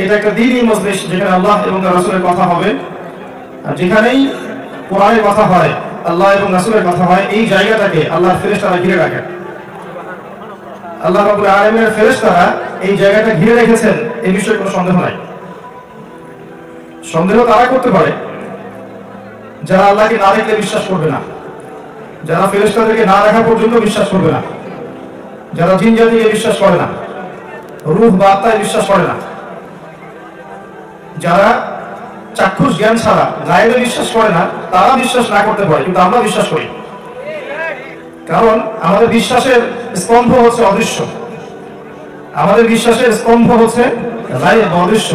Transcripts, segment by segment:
এটা একটা দ্বীনি মজলিস, যেখানে আল্লাহ এবং তার রাসূলের কথা হবে। আর যেখানেই কোরআনের কথা হয়, আল্লাহ এবং রাসূলের কথা হয়, এই জায়গাটাকে আল্লাহর ফেরেশতারা ঘিরে রাখে। আল্লাহ রাব্বুল আলামিনের ফেরেশতারা এই জায়গাটা ঘিরে রেখেছেন, এই বিষয়ে কোনো সন্দেহ নাই। সন্দেহ তারা করতে পারে যারা আল্লাহকে না দেখলে বিশ্বাস করবে না, যারা ফেরেশতাদেরকে না দেখা পর্যন্ত বিশ্বাস করবে না, যারা জিন জাতিকে বিশ্বাস করে না, রূহ বা আত্মায় বিশ্বাস করে না, যারা চাক্ষুষ জ্ঞান ছাড়া গায়েবে বিশ্বাস করে না, তারা বিশ্বাস না করতে পারে, কিন্তু আমরা বিশ্বাস করি। কারণ আমাদের বিশ্বাসের স্তম্ভ হচ্ছে অদৃশ্য, আমাদের বিশ্বাসের স্তম্ভ হচ্ছে গায়েব, অদৃশ্য।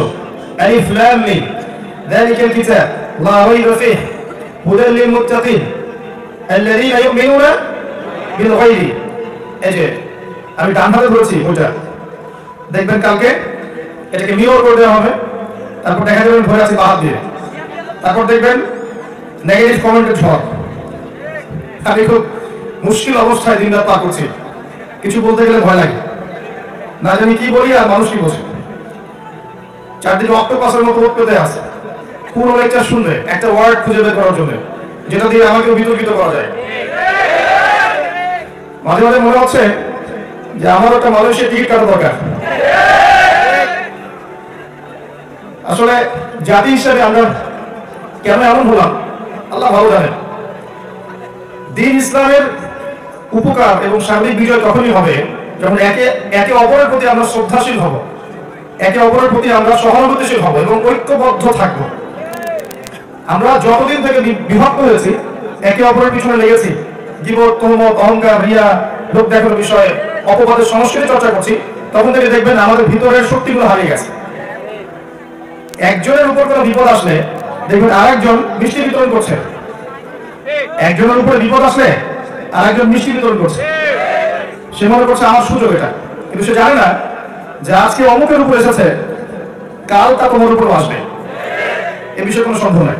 আলিফ লাম মিম যালিকাল কিতাব লা রাইবা ফীহি হুদাল লিল মুত্তাকিন আল্লাযীনা ইউমিনুনা বিল গায়বি। এই যে আমি ডান হাতে বলছি, ওটা দেখবেন কালকে এটাকে মিরর করে দেওয়া হবে, তারপর দেখা যাবে ভরে আছে বাহাত দিয়ে, তারপর দেখবেন নেগেটিভ কমেন্টের ঝড়। আমি খুব মুশকিল অবস্থায় দিন রাত পার করছি, কিছু বলতে গেলে ভয় লাগে, না জানি কি বলি আর মানুষ কি বলছে। চারদিকে অক্টোপাসের মতো পেতে আছে, পুরো লেকচার শুনবে একটা ওয়ার্ড খুঁজে বের করার জন্য, যেটা দিয়ে আমাকেও বিতর্কিত করা যায়। মাঝে মাঝে মনে হচ্ছে যে আমার একটা মালয়েশিয়ার টিকিট কাটা দরকার। আসলে জাতি হিসাবে আমরা কেন এমন হলাম আল্লাহ ভালো জানেন। দ্বীন ইসলামের উপকার এবং সার্বিক বিজয় তখনই হবে যখন একে অপরের প্রতি আমরা শ্রদ্ধাশীল হব, একে অপরের প্রতি আমরা সহানুভূতিশীল হব এবং ঐক্যবদ্ধ থাকব। আমরা যতদিন থেকে বিভক্ত হয়েছি, একে অপরের পিছনে লেগেছি, গীবত, তহমত, অহংকার, রিয়া, লোক দেখানোর বিষয়ে অপবাদের সংস্কৃতি চর্চা করছি, তখন থেকে দেখবেন আমাদের ভিতরের শক্তিগুলো হারিয়ে গেছে। একজনের উপর কোনো বিপদ আসলে দেখবেন আরেকজন মিষ্টি বিতরণ করছে, একজনের উপরে বিপদ আসলে আরেকজন মিষ্টি বিতরণ করছে। সে মনে করছে আমার সুযোগ এটা, কিন্তু সে জানে না যে আজকে অমুকের উপর এসেছে, কাল তা তোমার উপর আসবে। এ বিষয়ে কোনো সন্দেহ নাই,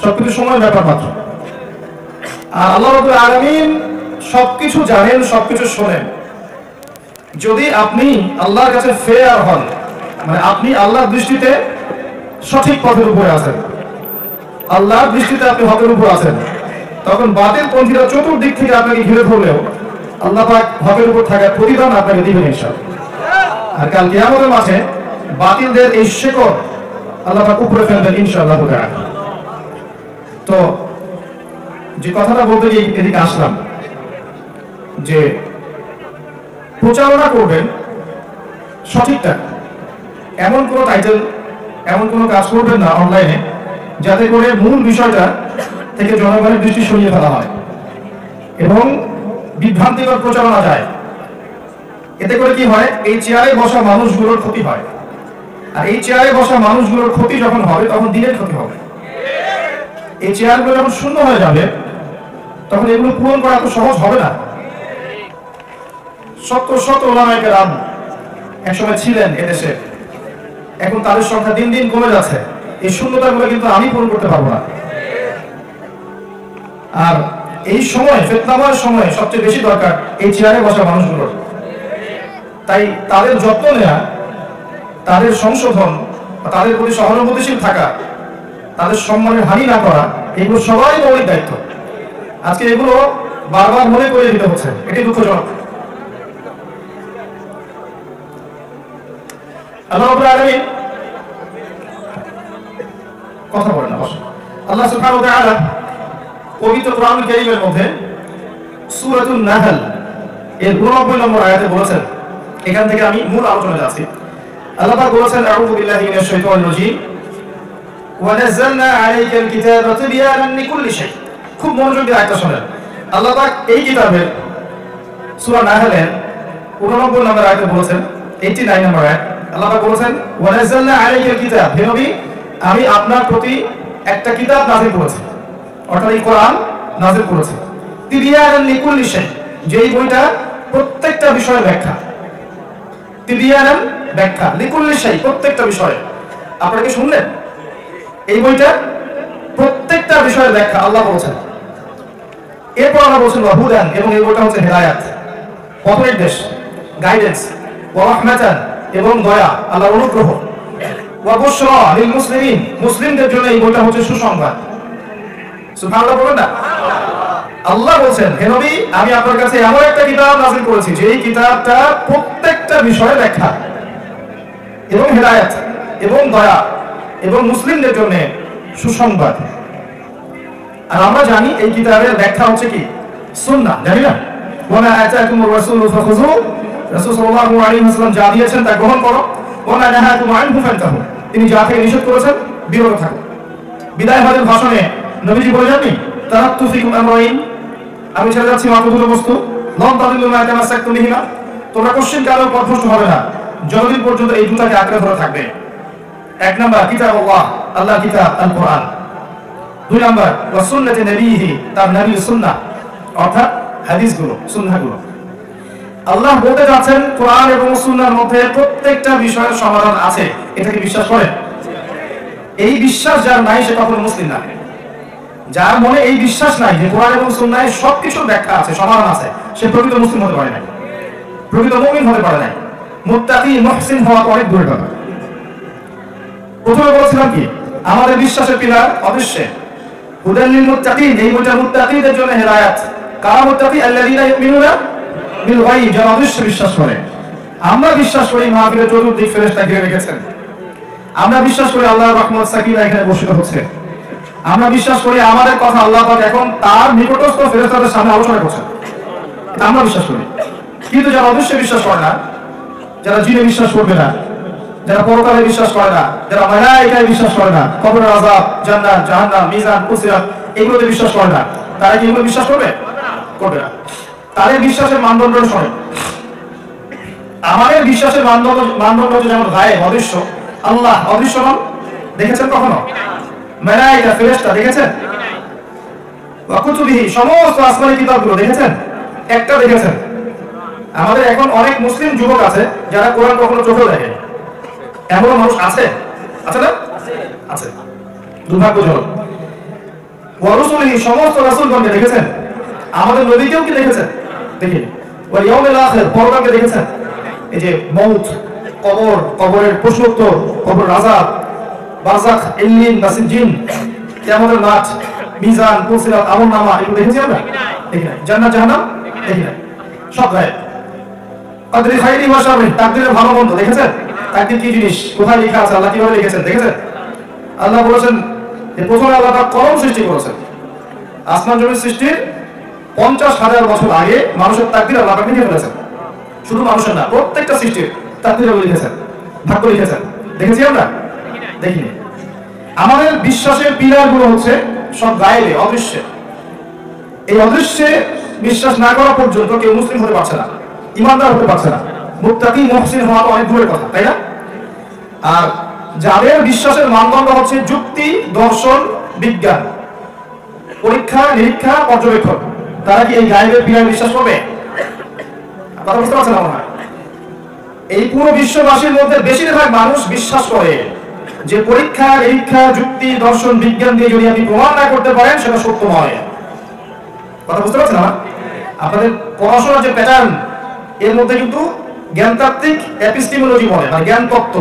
সবকিছু সময়ের ব্যাপার মাত্র। আর আল্লাহ রাব্বুল আলামিন সবকিছু জানেন, সবকিছু শোনেন। যদি আপনি আল্লাহর কাছে ফেয়ার হন, মানে আপনি আল্লাহর দৃষ্টিতে সঠিক পথের উপরে আছেন, আল্লাহর দৃষ্টিতে আপনি হকের উপর আছেন, তখন বাতিল পন্থীরা চতুর্দিক থেকে আপনাকে ঘিরে ধরলেও আল্লাহ পাক হকের উপর থাকার প্রতিদান আপনাকে দিবেন ইনশাআল্লাহ। আর কাল কিয়ামতের মাঠে বাতিলদের এই শেকড় আল্লাহ পাক উপরে ফেলবেন ইনশাআল্লাহ। তো যে কথাটা বলতে গিয়ে এদিকে আসলাম, যে প্রচারণা করবেন সঠিকটা, এমন কোনো টাইটেল, এমন কোনো কাজ করবেন না অনলাইনে যাতে করে মূল বিষয়টা থেকে জনগণের দৃষ্টি সরিয়ে ফেলা হয় এবং বিভ্রান্তিকর প্রচারণা যায়। এতে করে কি হয়, এই চেয়ারে বসা মানুষগুলোর ক্ষতি হয়। আর এই চেয়ারে বসা মানুষগুলোর ক্ষতি যখন হবে, তখন দিনের ক্ষতি হবে। এই চেয়ারগুলো যখন শূন্য হয়ে যাবে, তখন এগুলো পূরণ করা এত সহজ হবে না। শত শত ওলামায়ে কেরাম একসময় ছিলেন এদেশে, এখন তাদের সংখ্যা দিন দিন কমে যাচ্ছে। এই শূন্যতাগুলো কিন্তু আমি পূরণ করতে পারবো না। আর এই সময়, ফিতনাময় সময় সবচেয়ে বেশি দরকার এই চেয়ারে বসা মানুষগুলোর। তাই তাদের যত্ন নেওয়া, তাদের সংশোধন, তাদের প্রতি সহানুভূতিশীল থাকা, তাদের সম্মানের হানি না করা, এগুলো সবাই মৌলিক দায়িত্ব। আজকে এগুলো বারবার মনে করে দিতে হচ্ছে, এটি দুঃখজনক। আল্লাহ রাব্বুল আলামিন কথা বলেন না, আল্লাহ সুবহানাহু ওয়া তাআলা পবিত্র কোরআনুল কারীমের মধ্যে সূরাতুন নাহল এর 89 নম্বর আয়াতে বলেছেন, এখান থেকে আমি মূল আলোচনায় যাচ্ছি। আল্লাহ পাক বলেছেন, আউযু বিল্লাহি মিনাশ শাইতানির রাজীম, ওয়া নাযালনা আলাইকাল কিতাবা তিবয়ানান লিকুল্লি শাই। খুব মনোযোগ দিয়ে আয়াতটা শুনেন। আল্লাহ পাক এই কিতাবের সূরা নাহলের 89 নম্বর আয়াতে বলেছেন, 89 নম্বর আয়াত, আল্লাহ পাক বলেছেন, ওয়া নাযালনা আলাইকাল কিতাব, হে নবী আমি আপনার প্রতি একটা কিতাব নাযিল করেছি, অর্থাৎ এই কোরআন নাযিল করেছি, তিবয়ানান লিকুল্লি শাই, যেই বইটা প্রত্যেকটা বিষয়ের ব্যাখ্যা। তিবয়ানান ব্যাখ্যা, লিকুল্লি শাই প্রত্যেকটা বিষয়। আপনারা কি শুনলেন? এই বইটা প্রত্যেকটা বিষয়ের ব্যাখ্যা আল্লাহ বলেছেন। এরপর আল্লাহ বলেছেন ওয়া হুদান, এবং এই বইটা হচ্ছে হেদায়েত, পথনির্দেশ, গাইডেন্স, ওয়া রাহমাতান, এবং দয়া, আল্লাহর অনুগ্রহ। ওয়া বুশরা লিল মুসলিমিন, মুসলিমদের জন্য এই বইটা হচ্ছে সুসংবাদ। সুবহানাল্লাহ বলেন না? আল্লাহ বলেন, হে নবী, আমি আপনার কাছে এমন একটা কিতাব নাযিল করেছি যে এই কিতাবটা প্রত্যেকটা বিষয়ে ব্যাখ্যা এবং হেদায়েত এবং দয়া এবং মুসলিমদের জন্য সুসংবাদ। আর আমরা জানি এই কিতাবের ব্যাখ্যা হচ্ছে কি? সুন্নাহ, জানি না? ওয়া মা আতাকুমুর রাসূলু ফাখুযু, রাসূল সাল্লাল্লাহু আলাইহি ওয়াসাল্লাম যা দিয়েছেন তা গ্রহণ করো। ওয়া মা নাহাকুম আনহু ফান্তাহু, তিনি যা থেকে নিষেধ করেছেন বিরত থাকো। বিদায় হজের ভাষণে নবীজি বলে যাননি, তারাক্তু ফিকুম আমরাইন, আমি ছেড়ে যাচ্ছি মাত্র দুটো বস্তু, লন তাদিল্লু মা তামাসসাকতুম বিহিমা, তোমরা কোশ্চিন কালেও পথভ্রষ্ট হবে না যতদিন পর্যন্ত এই দুটাকে আঁকড়ে ধরে থাকবে। এক নাম্বার কিতাবুল্লাহ, আল্লাহর কিতাব আল কোরআন। দুই নাম্বার ওয়া সুন্নাতি নবীহি, তার নবীর সুন্নাহ অর্থাৎ হাদিসগুলো, সুন্নাহগুলো। আল্লাহ বলতে যাচ্ছেন কোরআন এবং সুন্নাহর মধ্যে প্রত্যেকটা বিষয়ের সমাধান আছে। এটাকে বিশ্বাস করেন? এই বিশ্বাস যার নাই সে কখনো মুসলিম না। যার মনে এই বিশ্বাস নাই যে কোরআন এবং সুন্নাহে সবকিছুর ব্যাখ্যা আছে, সমাধান আছে, সে প্রকৃত মুসলিম হতে পারে না, প্রকৃত মুমিন হতে পারে না। মুত্তাকি মুহসিন হওয়া অনেক দূরের কথা। প্রথমে বলেছিলাম কি, আমাদের বিশ্বাসের পিলার অদৃশ্যে হুদাল লিল মুত্তাকিন, এই বইটা মুত্তাকিদের জন্য হেদায়েত। কারা মুত্তাকি? আল্লাযীনা ইউমিনুনা বিল গায়ব, যারা অদৃশ্যে বিশ্বাস করে। আমরা বিশ্বাস করি মাহফিলের চতুর্দিক ফেরেশতা ঘিরে রেখেছেন। আমরা বিশ্বাস করি আল্লাহর রহমত সাকিনা এখানে বসিত হচ্ছে। আমরা বিশ্বাস করি আমাদের কথা আল্লাহ পাক এখন তার নিকটস্থ ফেরেশতাদের সামনে আলোচনা করছেন। এটা আমরা বিশ্বাস করি। কিন্তু যারা অদৃশ্যে বিশ্বাস করে না, যারা জিনে বিশ্বাস করবে না, যারা পরকালে বিশ্বাস করে না, যারা মালায়েকায় বিশ্বাস করে না, কবরের আযাব, জান্নাত, জাহান্নাম, মিজান, পুসিরাত এগুলোতে বিশ্বাস করে না, তারা কি এগুলো বিশ্বাস করবে? করবে না। তাদের বিশ্বাসের মানদণ্ড শোনে। আমাদের বিশ্বাসের মানদণ্ড হচ্ছে যেমন গায়েব, অদৃশ্য। আল্লাহ অদৃশ্য নন, দেখেছেন কখনো? মালায়েকা, ফেরেশতা দেখেছেন? ওয়া কুতুবিহি, সমস্ত আসমানি কিতাবগুলো দেখেছেন? একটা দেখেছেন? আমাদের এখন অনেক মুসলিম যুবক আছে যারা কোরআন কখনো চোখেও দেখে। এমন মানুষ আছে? আছে না? আছে। দুর্ভাগ্যজনক। ওয়া রাসূলিহি, সমস্ত রাসূলগণকে দেখেছেন? আমাদের নবীকেও কি দেখেছেন? দেখিনি। ওয়া ইয়াউমিল আখির, পরকালকে দেখেছেন? এই যে মউত, কবর, কবরের প্রশ্নোত্তর, কবরের আযাব, বারযাখ, ইল্লিন, নাসিজিন, কিয়ামতের মাঠ, মিজান, পুসিরাত, আমলনামা, এগুলো দেখেছি আমরা? দেখি নাই। জান্নাত, জাহান্নাম দেখি নাই। সব গায়েব। কদরি খাইরি ওয়া শাররি, তাকদীরের ভালো মন্দ দেখেছেন? তাকদীর কি জিনিস, কোথায় লেখা আছে, আল্লাহ কিভাবে লিখেছেন দেখেছেন? আল্লাহ বলেছেন যে প্রথমে আল্লাহ পাক কলম সৃষ্টি করেছেন। আসমান জমির সৃষ্টির 50,000 বছর আগে মানুষের তাকদীর আল্লাহ পাক লিখে ফেলেছেন। শুধু মানুষের না, প্রত্যেকটা সৃষ্টির তাকদীর লিখেছেন, ভাগ্য লিখেছেন। দেখেছি আমরা? দেখিনি। আমাদের বিশ্বাসের পিলারগুলো হচ্ছে সব গায়েবে, অদৃশ্যে। এই অদৃশ্যে বিশ্বাস না করা পর্যন্ত কেউ মুসলিম হতে পারছে না, ইমানদার হতে পারছে না। মুত্তাকি মুহসিন হওয়া তো অনেক দূরের কথা, তাই না? আর যাদের বিশ্বাসের মানদণ্ড হচ্ছে যুক্তি, দর্শন, বিজ্ঞান, পরীক্ষা নিরীক্ষা, পর্যবেক্ষণ, তারা কি এই গায়েবের পিলারে বিশ্বাস করবে? কথা বুঝতে পারছেন না? এই পুরো বিশ্ববাসীর মধ্যে বেশিরভাগ মানুষ বিশ্বাস করে যে পরীক্ষা নিরীক্ষা, যুক্তি, দর্শন, বিজ্ঞান দিয়ে যদি আপনি প্রমাণ না করতে পারেন সেটা সত্য নয়। কথা বুঝতে পারছেন না? আপনাদের পড়াশোনার যে প্যাটার্ন, এর মধ্যে কিন্তু জ্ঞানতাত্ত্বিক এপিস্টিমোলজি বলে, মানে জ্ঞান তত্ত্ব,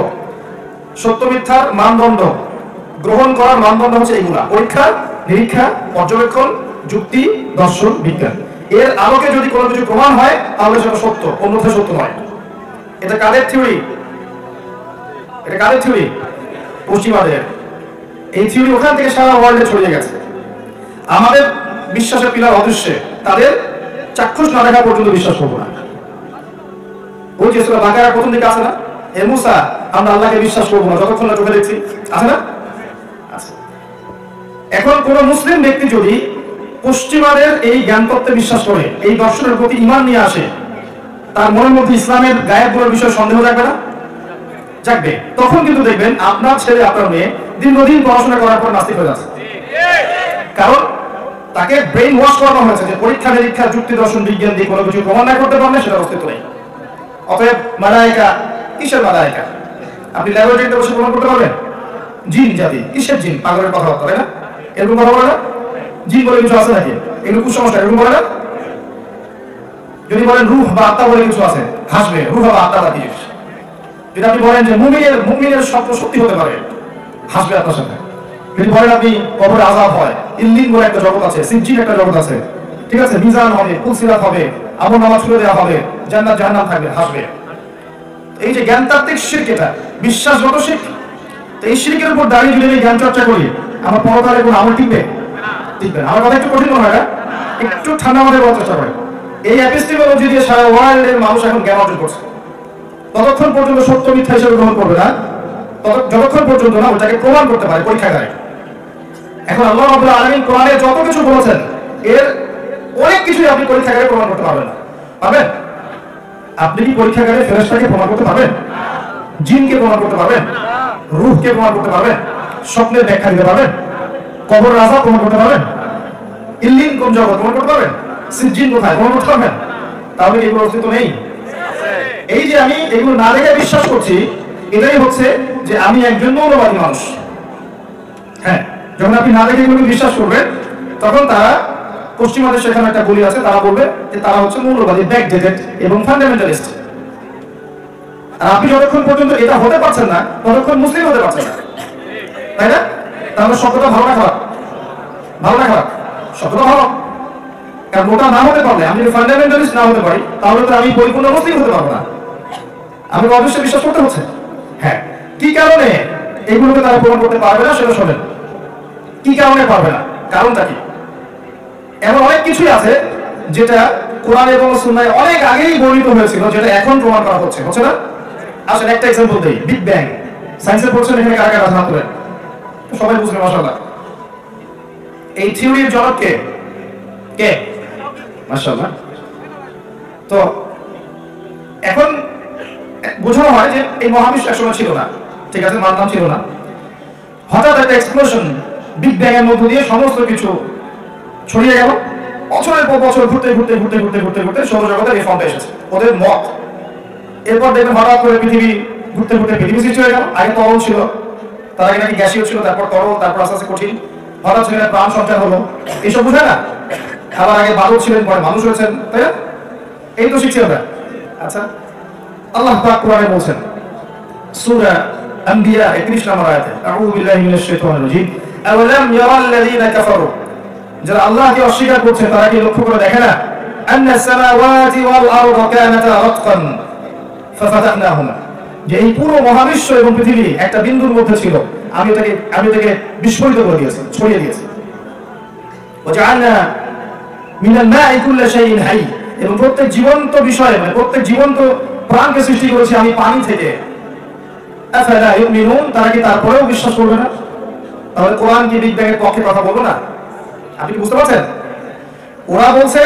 সত্য মিথ্যার মানদণ্ড গ্রহণ করার মানদণ্ড হচ্ছে এইগুলা: পরীক্ষা নিরীক্ষা, পর্যবেক্ষণ, যুক্তি, দর্শন, বিজ্ঞান। এর আলোকে যদি কোনো কিছু প্রমাণ হয় তাহলে সেটা সত্য, অন্যথায় সত্য নয়। এটা কাদের থিওরি? এটা কাদের থিওরি? পশ্চিমাদের। এই থিওরি ওখান থেকে সারা ওয়ার্ল্ডে ছড়িয়ে গেছে। আমাদের বিশ্বাসের পিলার অদৃশ্যে, তাদের চাক্ষুষ না দেখা পর্যন্ত বিশ্বাস করবো না। ওই যে সূরা বাকারার প্রথম দিকে আছে না, হে মুসা, আমরা আল্লাহকে বিশ্বাস করবো না যতক্ষণ না চোখে দেখছি, আছে না? এখন কোন মুসলিম ব্যক্তি যদি পশ্চিমাদের এই জ্ঞান তত্ত্বে বিশ্বাস করে, এই দর্শনের প্রতি ঈমান নিয়ে আসে, তার মনের মধ্যে ইসলামের গায়েবগুলোর বিষয়ে সন্দেহ জাগবে না? জাগবে। তখন কিন্তু দেখবেন আপনার ছেলে, আপনার মেয়ে দীর্ঘদিন পড়াশোনা করার পর নাস্তিক হয়ে যাচ্ছে। কারণ তাকে ব্রেইন ওয়াশ করানো হয়েছে যে পরীক্ষা নিরীক্ষা, যুক্তি, দর্শন, বিজ্ঞান দিয়ে কোনো কিছু প্রমাণ না করতে পারলে সেটা অস্তিত্ব নেই। অতএব মালায়েকা, কিসের মালায়েকা? আপনি ল্যাবরেটরিতে বসে প্রমাণ করতে পারবেন? জিন জাতি, কিসের জিন? পাগলের কথা বলতে, তাই না? এরকম কথা বলে না? জিন বলে কিছু আছে নাকি? এগুলো কুসংস্কার, এরকম বলে না? যদি বলেন রূহ বা আত্মা বলে কিছু আছে, হাসবে। রূহ বা আত্মা কি জিনিস? যদি আপনি বলেন যে মুমিনের স্বপ্ন সত্যি হতে পারে, হাসবে আপনার সাথে। যদি বলেন আপনি কবরে আযাব হয়, ইল্লিন বলে একটা জগৎ আছে, সিজ্জিন একটা জগৎ আছে, ঠিক আছে, মিজান হবে, ফুলসিরাত হবে, আমল নামাজ ছুড়ে দেওয়া হবে, জান্নাত জাহান্নাম থাকবে, হাসবে। এই যে জ্ঞানতাত্ত্বিক শিরক, এটা বিশ্বাসগত শিরক। তো এই শিরকের উপর দাঁড়িয়ে যদি আমি জ্ঞান চর্চা করি, আমার পরকালে কোনো আমল টিকবে? টিকবে না। আমার কথা একটু কঠিন মনে হয় না? একটু ঠান্ডা মাথায় বলার চেষ্টা করেন। এই এপিস্টেমোলজি দিয়ে সারা ওয়ার্ল্ডের মানুষ এখন জ্ঞান অর্জন করছে। ততক্ষণ পর্যন্ত সত্য মিথ্যা হিসেবে গ্রহণ করবে না, যতক্ষণ পর্যন্ত না ওটাকে প্রমাণ করতে পারে পরীক্ষাগারে। এখন আল্লাহ রাব্বুল আলামিন কোরআনে যত কিছু বলেছেন, এর অনেক কিছুই আপনি পরীক্ষাগারে প্রমাণ করতে পারবেন না। পারবেন? আপনি কি পরীক্ষাগারে ফেরেশতাকে প্রমাণ করতে পারবেন? জিনকে প্রমাণ করতে পারবেন? রূহকে প্রমাণ করতে পারবেন? স্বপ্নের ব্যাখ্যা দিতে পারবেন? কবর আযাব প্রমাণ করতে পারবেন? ইল্লিন কোন জগৎ প্রমাণ করতে পারবেন? সিজ্জিন কোথায় প্রমাণ করতে পারবেন? তাহলে এগুলো অস্তিত্ব নেই। এই যে আমি এগুলো না দেখে বিশ্বাস করছি, এটাই হচ্ছে যে আমি একজন মৌলবাদী মানুষ। হ্যাঁ, যখন আপনি না দেখে এগুলো বিশ্বাস করবেন, তখন তারা পশ্চিমাদের সেখানে একটা বলি আছে, তারা বলবে যে তারা হচ্ছে মৌলবাদী, ব্যাকডেটেড এবং ফান্ডামেন্টালিস্ট। আর আপনি যতক্ষণ পর্যন্ত এটা হতে পারছেন না, ততক্ষণ মুসলিম হতে পারছেন না, তাই না? তাহলে শব্দটা ভালো না খারাপ? ভালো না খারাপ? শব্দটা ভালো। কারণ ওটা না হতে পারলে, আমি যদি ফান্ডামেন্টালিস্ট না হতে পারি, তাহলে তো আমি পরিপূর্ণ মুসলিম হতে পারবো না। আমি অবশ্যই বিশ্বাস করতে হচ্ছে। হ্যাঁ, কি কারণে এগুলোকে তারা প্রমাণ করতে পারবে না সেটা শোনেন। কি কারণে পারবে না? কারণটা কি? এমন অনেক কিছুই আছে যেটা কোরআন এবং সুন্নাহয় অনেক আগেই বর্ণিত হয়েছিল, যেটা এখন প্রমাণ করা হচ্ছে, হচ্ছে না? আসলে একটা এক্সাম্পল দেই, বিগ ব্যাং। সায়েন্সের পড়ছেন এখানে কারা কারা হাত তোলেন? সবাই বুঝবেন মাশাআল্লাহ। এই থিওরির জনক কে? কে? মাশাআল্লাহ। তো এখন বোঝানো হয় যে এই মহাবিশ্ব একসময় ছিল না, ঠিক আছে, মানলাম ছিল না। হঠাৎ একটা এক্সপ্লোশন, বিগ ব্যাং এর মধ্যে দিয়ে সমস্ত কিছু ছড়িয়ে গেল। বছরের পর বছর ঘুরতে ঘুরতে ঘুরতে ঘুরতে ঘুরতে ঘুরতে সৌরজগতের এই ফর্মটা এসেছে, ওদের মত। এরপর দেখবেন হঠাৎ করে পৃথিবী ঘুরতে ঘুরতে পৃথিবী সৃষ্টি হয়ে গেল। আগে তরল ছিল, তার আগে নাকি গ্যাসীয় ছিল, তারপর তরল, তারপর আস্তে আস্তে কঠিন, হঠাৎ সেখানে প্রাণ সঞ্চার হলো। এইসব বুঝায় না? আবার আগে বাদল ছিলেন, পরে মানুষ হয়েছেন, তাই না? এই তো শিখছি আমরা। আচ্ছা, আল্লাহ পাক কোরআনে বলছেন, সূরা আম্বিয়া 31 নম্বর আয়াতে, আউযু বিল্লাহি মিনাশ শাইতানির রাজীম, আওয়ালাম ইয়ারাল্লাযীনা কাফারু, যারা আল্লাহকে অস্বীকার করছে তারা কি লক্ষ্য করে দেখে না? আন্নাস সামাওয়াতি ওয়াল আরদা কানাতা রাতকান ফাফাতাহনাহুমা, যে এই পুরো মহাবিশ্ব এবং পৃথিবী একটা বিন্দুর মধ্যে ছিল, আমি এটাকে বিস্ফোরিত করে দিয়েছি, ছড়িয়ে দিয়েছি। ওয়াজআলনা মিনাল মা'i কুল্লা শাইইন হাই, এবং প্রত্যেক জীবন্ত বিষয়, মানে প্রত্যেক জীবন্ত প্রাণকে সৃষ্টি করেছি আমি পানি থেকে। আফালা ইউমিনুন, তারা কি তারপরেও বিশ্বাস করবে না? তাহলে কোরআন কি বিগ ব্যাং এর পক্ষে কথা বলবো না? আপনি বুঝতে পারছেন? ওরা বলছে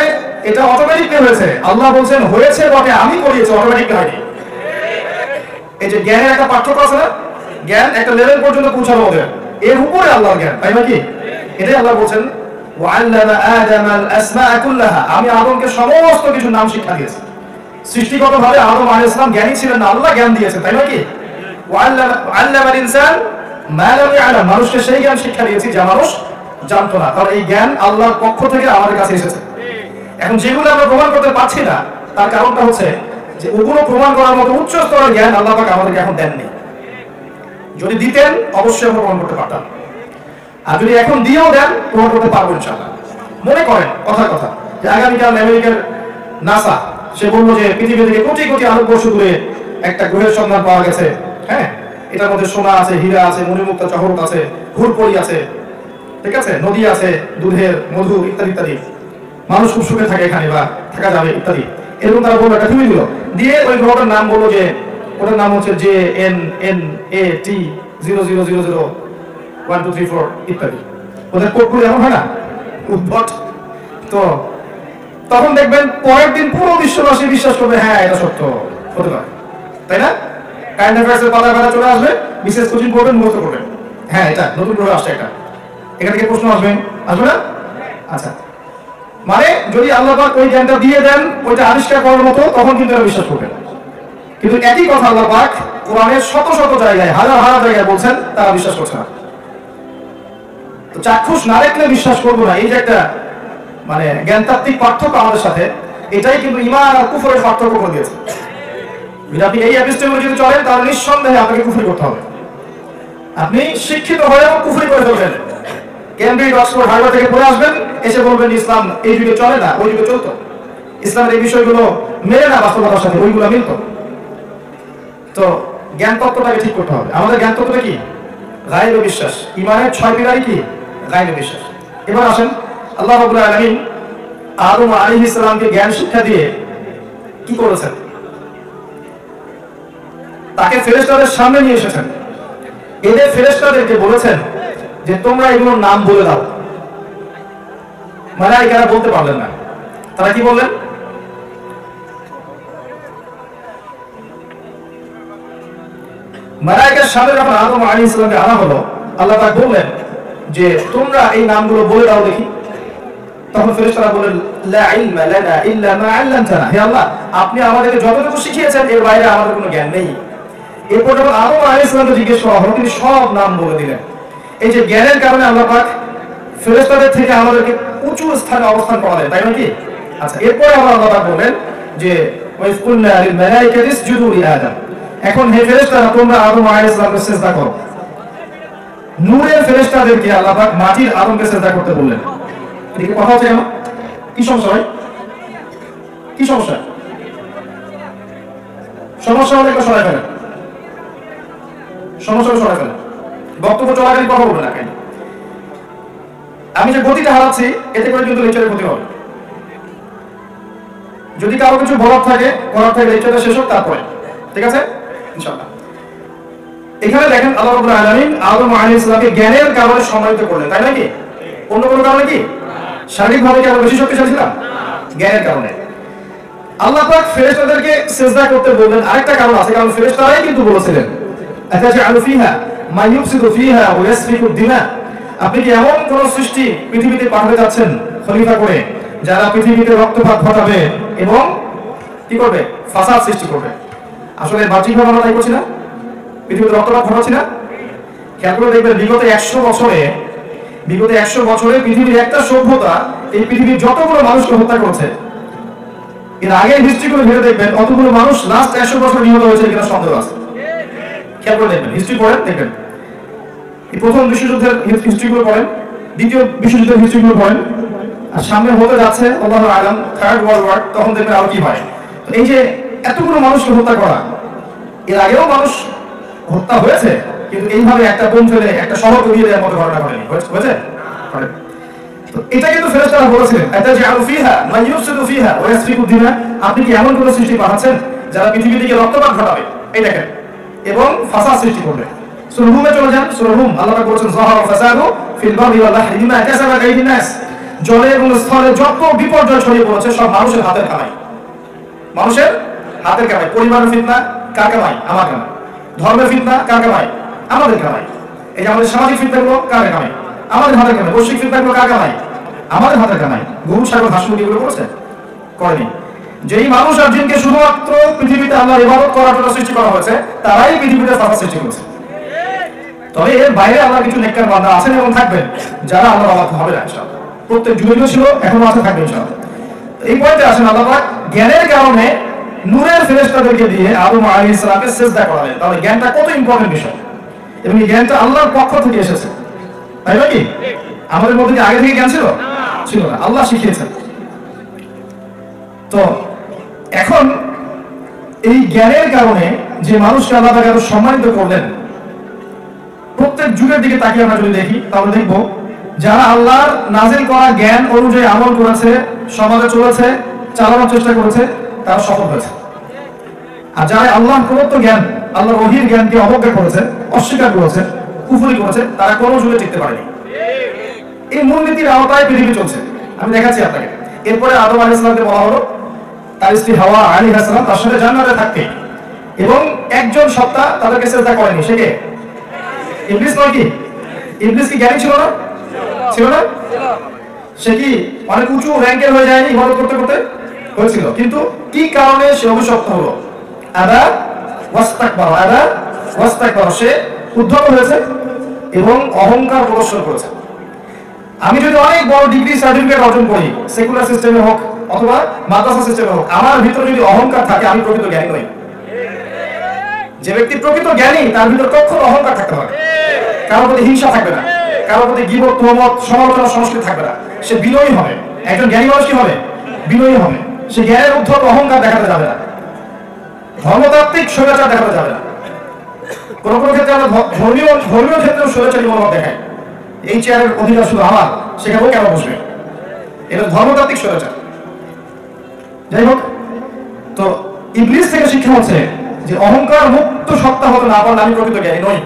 এটা অটোমেটিকলি হয়েছে, আল্লাহ বলছেন হয়েছে বটে, আমি করিয়েছি, অটোমেটিকলি হয়নি। এই যে জ্ঞানের একটা পার্থক্য আছে না? জ্ঞান একটা লেভেল পর্যন্ত পৌঁছানো হবে, এর উপরে আল্লাহর জ্ঞান, তাই নাকি? এটাই আল্লাহ বলছেন, ওয়া'আল্লামা আদামাল আসমা'a কুল্লাহা, আমি আদমকে সমস্ত কিছু নাম শিক্ষা দিয়েছি। সৃষ্টিগতভাবে আদম আলাইহিস সালাম জ্ঞানী ছিলেন না, আল্লাহ জ্ঞান দিয়েছেন, তাই নাকি? ওয়া'আল্লামাল ইনসান মা লাম ইয়া'লাম, মানুষকে সেই জ্ঞান শিক্ষা দিয়েছি যা মানুষ জানতো না। কারণ এই জ্ঞান আল্লাহর পক্ষ থেকে আমাদের কাছে এসেছে। এখন যেগুলো আমরা প্রমাণ করতে পারছি না, তার কারণটা হচ্ছে যে ওগুলো প্রমাণ করার মতো উচ্চ স্তরের জ্ঞান আল্লাহ পাক আমাদেরকে এখন দেননি। যদি দিতেন অবশ্যই আমরা প্রমাণ করতে পারতাম, আর যদি এখন দিয়েও দেন প্রমাণ করতে পারবো ইনশাআল্লাহ। মনে করেন কথার কথা যে আগামীকাল আমেরিকার নাসা সে বললো যে পৃথিবী থেকে কোটি কোটি আলোকবর্ষ দূরে একটা গ্রহের সন্ধান পাওয়া গেছে। হ্যাঁ, এটার মধ্যে সোনা আছে, হীরা আছে, মণিমুক্তা জহরত আছে, হুরপরি আছে, ঠিক আছে, নদী আছে, দুধের মধু ইত্যাদি ইত্যাদি, মানুষ খুব সুখে থাকে এখানে বা থাকা যাবে ইত্যাদি। এরকম তারা বললো, একটা থিওরি দিল, দিয়ে ওই গ্রহটার নাম বললো যে ওটার নাম হচ্ছে JNNA-T00001234 ইত্যাদি। ওদের কোডগুলো এমন হয় না, উদ্ভট। তো তখন দেখবেন পরের দিন পুরো বিশ্ববাসী বিশ্বাস করবে, হ্যাঁ এটা সত্য হতে পারে, তাই না? কারেন্ট অ্যাফেয়ার্সের পাতা পাতা চলে আসবে, বিশেষ কোচিং করবেন, মুখস্থ করবেন, হ্যাঁ এটা নতুন গ্রহ আসছে, এটা এখান থেকে প্রশ্ন আসবে, আসবে না? আচ্ছা, মানে যদি আল্লাহ পাক ওই জ্ঞানটা দিয়ে দেন ওইটা আবিষ্কার করার মতো, তখন কিন্তু এরা বিশ্বাস করবে। কিন্তু একই কথা আল্লাহ পাক কোরআনের শত শত জায়গায়, হাজার হাজার জায়গায় বলছেন, তারা বিশ্বাস করছে না। তো চাক্ষুষ না দেখলে বিশ্বাস করবো না, এই যে একটা মানে জ্ঞানতাত্ত্বিক পার্থক্য আমাদের সাথে, এটাই কিন্তু ঈমান আর কুফরের পার্থক্য করে দিয়েছে। যদি আপনি এই এপিস্টেমে যদি চলেন তাহলে নিঃসন্দেহে আপনাকে কুফরি করতে হবে। আপনি শিক্ষিত হয়েও কুফরি করে ফেলবেন। কেমব্রিজ, অক্সফোর্ড, হার্ভার্ড থেকে পড়ে আসবেন, এসে বলবেন ইসলাম এই যুগে চলে না, ওই যুগে চলতো। ইসলামের এই বিষয়গুলো মেলে না বাস্তবতার সাথে, ওইগুলো মিলত। তো জ্ঞান তত্ত্বটাকে ঠিক করতে হবে। আমাদের জ্ঞান তত্ত্বটা কি? গায়ব বিশ্বাস। ঈমানের 6 পিলারই কি? গায়ব বিশ্বাস। এবার আসেন, আল্লাহ রাব্বুল আলামিন আদম আলাইহিস সালামকে জ্ঞান শিক্ষা দিয়ে কি করেছেন? তাকে ফেরেশতাদের সামনে নিয়ে এসেছেন। এদের ফেরেশতাদেরকে বলেছেন যে তোমরা এগুলোর নাম বলে দাও। মালায়েকারা বলতে পারলেন না। তারা কি বললেন? মালায়েকার সামনে যখন আদম আলাইহিস সালামকে আনা হলো, আল্লাহ পাক বললেন যে তোমরা এই নামগুলো বলে দাও দেখি। তখন ফেরেশতারা বললেন লা ইলমা লানা ইল্লা মা আল্লামতানা, হে আল্লাহ আপনি আমাদেরকে যতটুকু শিখিয়েছেন এর বাইরে আমাদের কোনো জ্ঞান নেই। এরপর যখন আদম আলাইহিস সালামকে জিজ্ঞেস করা হলো, তিনি সব নাম বলে দিলেন। এই যে জ্ঞানের কারণে আল্লাহ পাক ফেরেশতাদের থেকে আমাদেরকে উঁচু স্থানে অবস্থান করালেন, তাই নাকি? আচ্ছা, এরপরে আবার আল্লাহ পাক বললেন যে ওয়াইজ কুলনা লিল মালাইকাতি ইসজুদু লি আদম। এখন হে ফেরেশতারা তোমরা আদম আলাইহিস সালামকে সিজদা করো। নূরের ফেরেশতাদেরকে আল্লাহ পাক মাটির আদমকে সিজদা করতে বললেন। এদিকে কথা হচ্ছে কেন? কি সমস্যা হয়? কি সমস্যা? সমস্যা হলে একটু সরাই ফেলেন। সমস্যা হলে সরাই ফেলেন। বক্তব্য চলাকালীন কথা বলবেন না কেন? আমি যে গতিটা হারাচ্ছি এতে করে কিন্তু লেকচারের ক্ষতি হবে। যদি কারো কিছু বলার থাকে লেকচারটা শেষ হোক তারপরে, ঠিক আছে? ইনশাআল্লাহ। এখানে দেখেন আল্লাহ রাব্বুল আলামিন আদম আলাইহিস সালামকে জ্ঞানের কারণে সম্মানিত করলেন, তাই নাকি? অন্য কোনো কারণে কি? শারীরিকভাবে কি আমরা বেশি শক্তিশালী ছিলাম? জ্ঞানের কারণে। আল্লাহ পাক ফেরেশতাদেরকে সিজদা করতে বললেন আরেকটা কারণ আছে, কারণ ফেরেশতারাই কিন্তু বলেছিলেন আতাজআলু ফিহা মা ইউফসিদু ফিহা ওয়া ইয়াসফিকু দিমা। আপনি কি এমন কোন সৃষ্টি পৃথিবীতে পাঠাতে যাচ্ছেন খলিফা করে, যারা পৃথিবীতে রক্তপাত ঘটাবে এবং কি করবে? ফাসাদ সৃষ্টি করবে। আসলে বাহ্যিকভাবে আমরা তাই করছি না? পৃথিবীতে রক্তপাত ঘটাচ্ছি না? খেয়াল করে দেখবেন বিগত 100 বছরে পৃথিবীর একটা সভ্যতা এই পৃথিবীর যতগুলো মানুষকে হত্যা করেছে, এর আগের হিস্ট্রিগুলো ঘিরে দেখবেন অতগুলো মানুষ লাস্ট 100 বছর নিহত হয়েছে কিনা সন্দেহ আছে। খেয়াল করে দেখবেন, হিস্ট্রি পড়েন, দেখবেন এই প্রথম বিশ্বযুদ্ধের হিস্ট্রিগুলো পড়েন, দ্বিতীয় বিশ্বযুদ্ধের হিস্ট্রিগুলো পড়েন, আর সামনে হতে যাচ্ছে আল্লাহু আলাম থার্ড ওয়ার্ল্ড ওয়ার, তখন দেখবেন আরো কি হয়। তো এই যে এতগুলো মানুষকে হত্যা করা, এর আগেও মানুষ হত্যা হয়েছে, কিন্তু এইভাবে একটা বোম ফেলে একটা শহর উড়িয়ে দেওয়ার মতো ঘটনা ঘটেনি। হয়েছে? তো এটা কিন্তু ফেরেশতারা বলেছিলেন আতাজআলু ফিহা মা ইউফসিদু ফিহা ওয়া ইয়াসফিকু দিমা। আপনি কি এমন কোন সৃষ্টি পাঠাচ্ছেন যারা পৃথিবী থেকে রক্তপাত ঘটাবে, এই দেখেন, এবং ফাসাদ সৃষ্টি করবে। সূরা রুমে চলে যান, সূরা রুম আল্লাহ পাক বলেছেন যাহারা ফাসাদু ফিল বাররি ওয়াল বাহরি বিমা কাসাবাত আইদিন নাস। জলে এবং স্থলে যত বিপর্যয় ছড়িয়ে পড়েছে সব মানুষের হাতের কামাই। মানুষের হাতের কামাই। পরিবারের ফিতনা কার কামাই? আমার কামাই। ধর্মের ফিতনা কার কামাই? আমাদের কামাই। এই যে আমাদের সামাজিক ফিতনাগুলো কার কামাই? আমাদের হাতের কামাই। বৈশ্বিক ফিতনাগুলো কার কামাই? আমাদের হাতের কামাই। গরু ছাগল হাঁস মুরগি এগুলো করেছে? করেনি। যেই মানুষ আর জিনকে শুধুমাত্র পৃথিবীতে আল্লাহর ইবাদত করার জন্য সৃষ্টি করা হয়েছে, তারাই পৃথিবীতে ফাসাদ সৃষ্টি করেছে। তবে এর বাইরে আল্লাহর কিছু নেককার বান্দা আছেন এবং থাকবেন যারা আল্লাহর ইবাদত হবে না ইনশাআল্লাহ। প্রত্যেক যুগেও ছিল, এখনো আছে, থাকবে ইনশাআল্লাহ। এই পয়েন্টে আসেন, আল্লাহ পাক জ্ঞানের কারণে নূরের ফেরেশতাদেরকে দিয়ে আদম আলাইহিস সালামকে সিজদা করালেন। তাহলে জ্ঞানটা কত ইম্পর্টেন্ট বিষয়, এবং এই জ্ঞানটা আল্লাহর পক্ষ থেকে এসেছে, তাই নাকি? আমাদের মধ্যে কি আগে থেকে জ্ঞান ছিল? ছিল না, আল্লাহ শিখিয়েছেন। তো এখন এই জ্ঞানের কারণে যে মানুষকে আল্লাহ তাকে এত সম্মানিত করলেন, প্রত্যেক যুগের দিকে তাকিয়ে আমরা যদি দেখি তাহলে দেখব যারা আল্লাহর নাজিল করা জ্ঞান অনুযায়ী আমল করেছে, সমাজে চলেছে, চালানোর চেষ্টা করেছে, তারা সফল হয়েছে। আর যারা আল্লাহর প্রদত্ত জ্ঞান, আল্লাহর ওহীর জ্ঞানকে অবজ্ঞা করেছে, অস্বীকার করেছে, কুফরি করেছে, তারা কোনো যুগে টিকতে পারেনি। এই মূলনীতির আওতায় পৃথিবী চলছে, আমি দেখাচ্ছি আপনাকে। এরপরে আদম আলাইহিস সালামকে বলা হলো তার স্ত্রী হাওয়া আলাইহিস সালাম তার সাথে জান্নাতে থাকতে, এবং একজন সত্তা তাদেরকে সিজদা করেনি। সে কে? ইবলিস নয় কি? ইবলিস কি জ্ঞানী ছিল না? ছিল না? সে কি অনেক উঁচু র্যাঙ্কের হয়ে যায়নি ইবাদত করতে করতে? হয়েছিল। কিন্তু কি কারণে সে অভিশপ্ত হলো? আদা ওয়াস্তাকবার, সে উদ্ধত হয়েছে এবং অহংকার প্রদর্শন করেছে। আমি যদি অনেক বড় ডিগ্রি সার্টিফিকেট অর্জন করি, সেকুলার সিস্টেমে হোক অথবা মাদ্রাসা সিস্টেমে হোক, আমার ভিতরে যদি অহংকার থাকে, আমি প্রকৃত জ্ঞানী নই। যে ব্যক্তি প্রকৃত জ্ঞানী তার ভিতর কখনো অহংকার থাকতে পারে, কারোর প্রতি হিংসা থাকবে না, কারোর প্রতি গীবত, তুহমত, সমালোচনা, সংস্কৃতি থাকবে না। সে বিনয়ী হবে। একজন জ্ঞানী মানুষ কি হবে? বিনয়ী হবে। সে জ্ঞানের উদ্ধত অহংকার দেখাতে যাবে না, ধর্মতাত্ত্বিক স্বৈরাচার দেখাতে যাবে না। কোন কোন ক্ষেত্রে আমরা ধর্মীয় ক্ষেত্রেও স্বৈরাচারী মনোভাব দেখাই। এই চেয়ারের অধিকার শুধু আমার, সেখানেও কেন বসবে? এটা ধর্মতাত্ত্বিক স্বৈরাচার। যাই হোক, তো ইবলিস থেকে শিক্ষা হচ্ছে যে অহংকার মুক্ত সত্তা হতে না পারলে আমি প্রকৃত জ্ঞানী নই।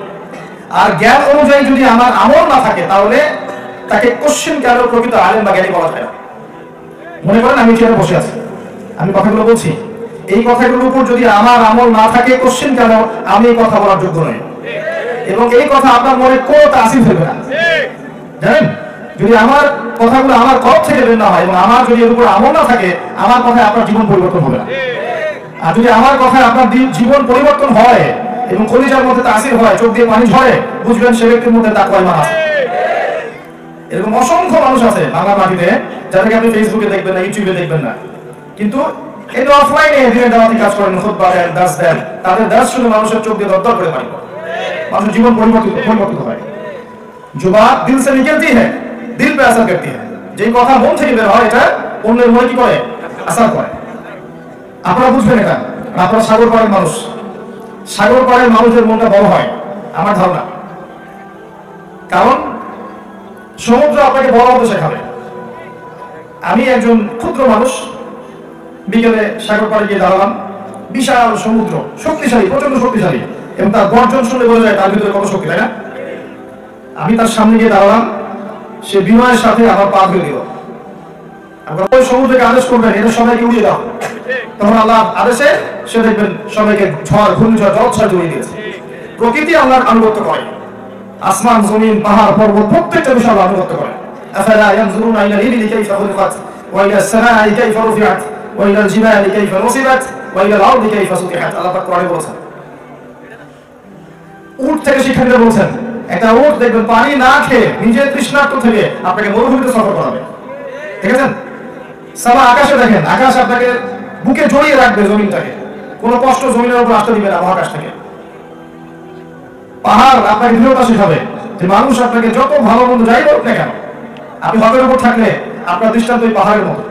আর জ্ঞান অনুযায়ী যদি আমার আমল না থাকে তাহলে তাকে কোশ্চেন কেন প্রকৃত আলেম বা জ্ঞানী বলা যায় না। মনে করেন আমি চেয়ারে বসে আছি, আমি কথাগুলো বলছি, এই কথাগুলোর উপর যদি আমার আমল না থাকে কোশ্চেন কেন আমি এই কথা বলার যোগ্য নই। এবং এই কথা আপনার মনে কোনো তাসির ফেলবে না, জানেন? যদি আমার কথাগুলো আমার কলব থেকে বের না হয় এবং আমার যদি এর উপর আমল না থাকে, আমার কথায় আপনার জীবন পরিবর্তন হবে না। আর যদি আমার কথায় আপনার জীবন পরিবর্তন হয় এবং কলিজার মধ্যে তাসির হয়, চোখ দিয়ে পানি ঝরে, বুঝবেন সে ব্যক্তির মধ্যে তাকওয়া ঈমান আছে। এরকম অসংখ্য মানুষ আছে বাংলা মাটিতে যাদেরকে আপনি ফেসবুকে দেখবেন না, ইউটিউবে দেখবেন না, কিন্তু এই অফলাইনে দিনের দাওয়াতি কাজ করেন, খুতবা দেন, দাস দেন। তাদের দাস শুনে মানুষের চোখ দিয়ে দরদর করে পানি পড়ে, মানুষের জীবন পরিবর্তিত হয়। जो बात दिल से निकलती है दिल पे असर करती है। যে কথা মন থেকে বের হয় এটা অন্যের মনে কি করে? আসর করে। আপনারা বুঝবেন এটা। আপনারা সাগর পাড়ের মানুষ, সাগর পাড়ের মানুষের মনটা বড় হয় আমার ধারণা, কারণ সমুদ্র আপনাকে বড় হতে শেখাবে। আমি একজন ক্ষুদ্র মানুষ, বিকেলে সাগর পাড়ে গিয়ে দাঁড়ালাম, বিশাল সমুদ্র, শক্তিশালী, প্রচন্ড শক্তিশালী, এবং তার গর্জন শুনে বোঝা যায় তার ভিতরে কত শক্তি, তাই না? আমি তার সামনে গিয়ে দাঁড়ালাম, সে বিনয়ের সাথে আমার পা ধুয়ে দিল। ওই সমুদ্রকে আদেশ করবেন এটা সবাইকে উড়িয়ে দাও, তখন আল্লাহ আদেশে সে দেখবেন সবাইকে ঝড়, ঘূর্ণিঝড়, জলোচ্ছ্বাস উড়িয়ে দিয়েছে। প্রকৃতি আল্লাহর আনুগত্য করে, আসমান, জমিন, পাহাড়, পর্বত প্রত্যেকটা বিষয় আল্লাহ আনুগত্য করে। আফালা ইয়ানজুরুনা ইলা al-ibili কাইফা খুলিকাত ওয়া ইলা as-samaa'i কাইফা রুফিআত ওয়া ইলা al-জিবালি কাইফা নুসিবাত ওয়া ইলা al-আরদি কাইফা সুতিহাত। আল্লাহ পাক কোরআনে বলেছেন। উট থেকে শিক্ষা দিতে বলেছেন। একটা উট দেখবেন পানি না খেয়ে নিজের তৃষ্ণার্ত থেকে আপনাকে মরুভূমিতে সফর করাবে, ঠিক আছে? সারা আকাশে দেখেন, আকাশ আপনাকে বুকে জড়িয়ে রাখবে জমিনটাকে, কোনো কষ্ট জমিনের উপর আসতে দিবে না মহাকাশ থেকে। পাহাড় আপনাকে দৃঢ়তা শেখাবে যে মানুষ আপনাকে যত ভালো মন্দ যাই হোক না কেন, আপনি হকের উপর থাকলে আপনার দৃষ্টান্ত ওই পাহাড়ের মতো।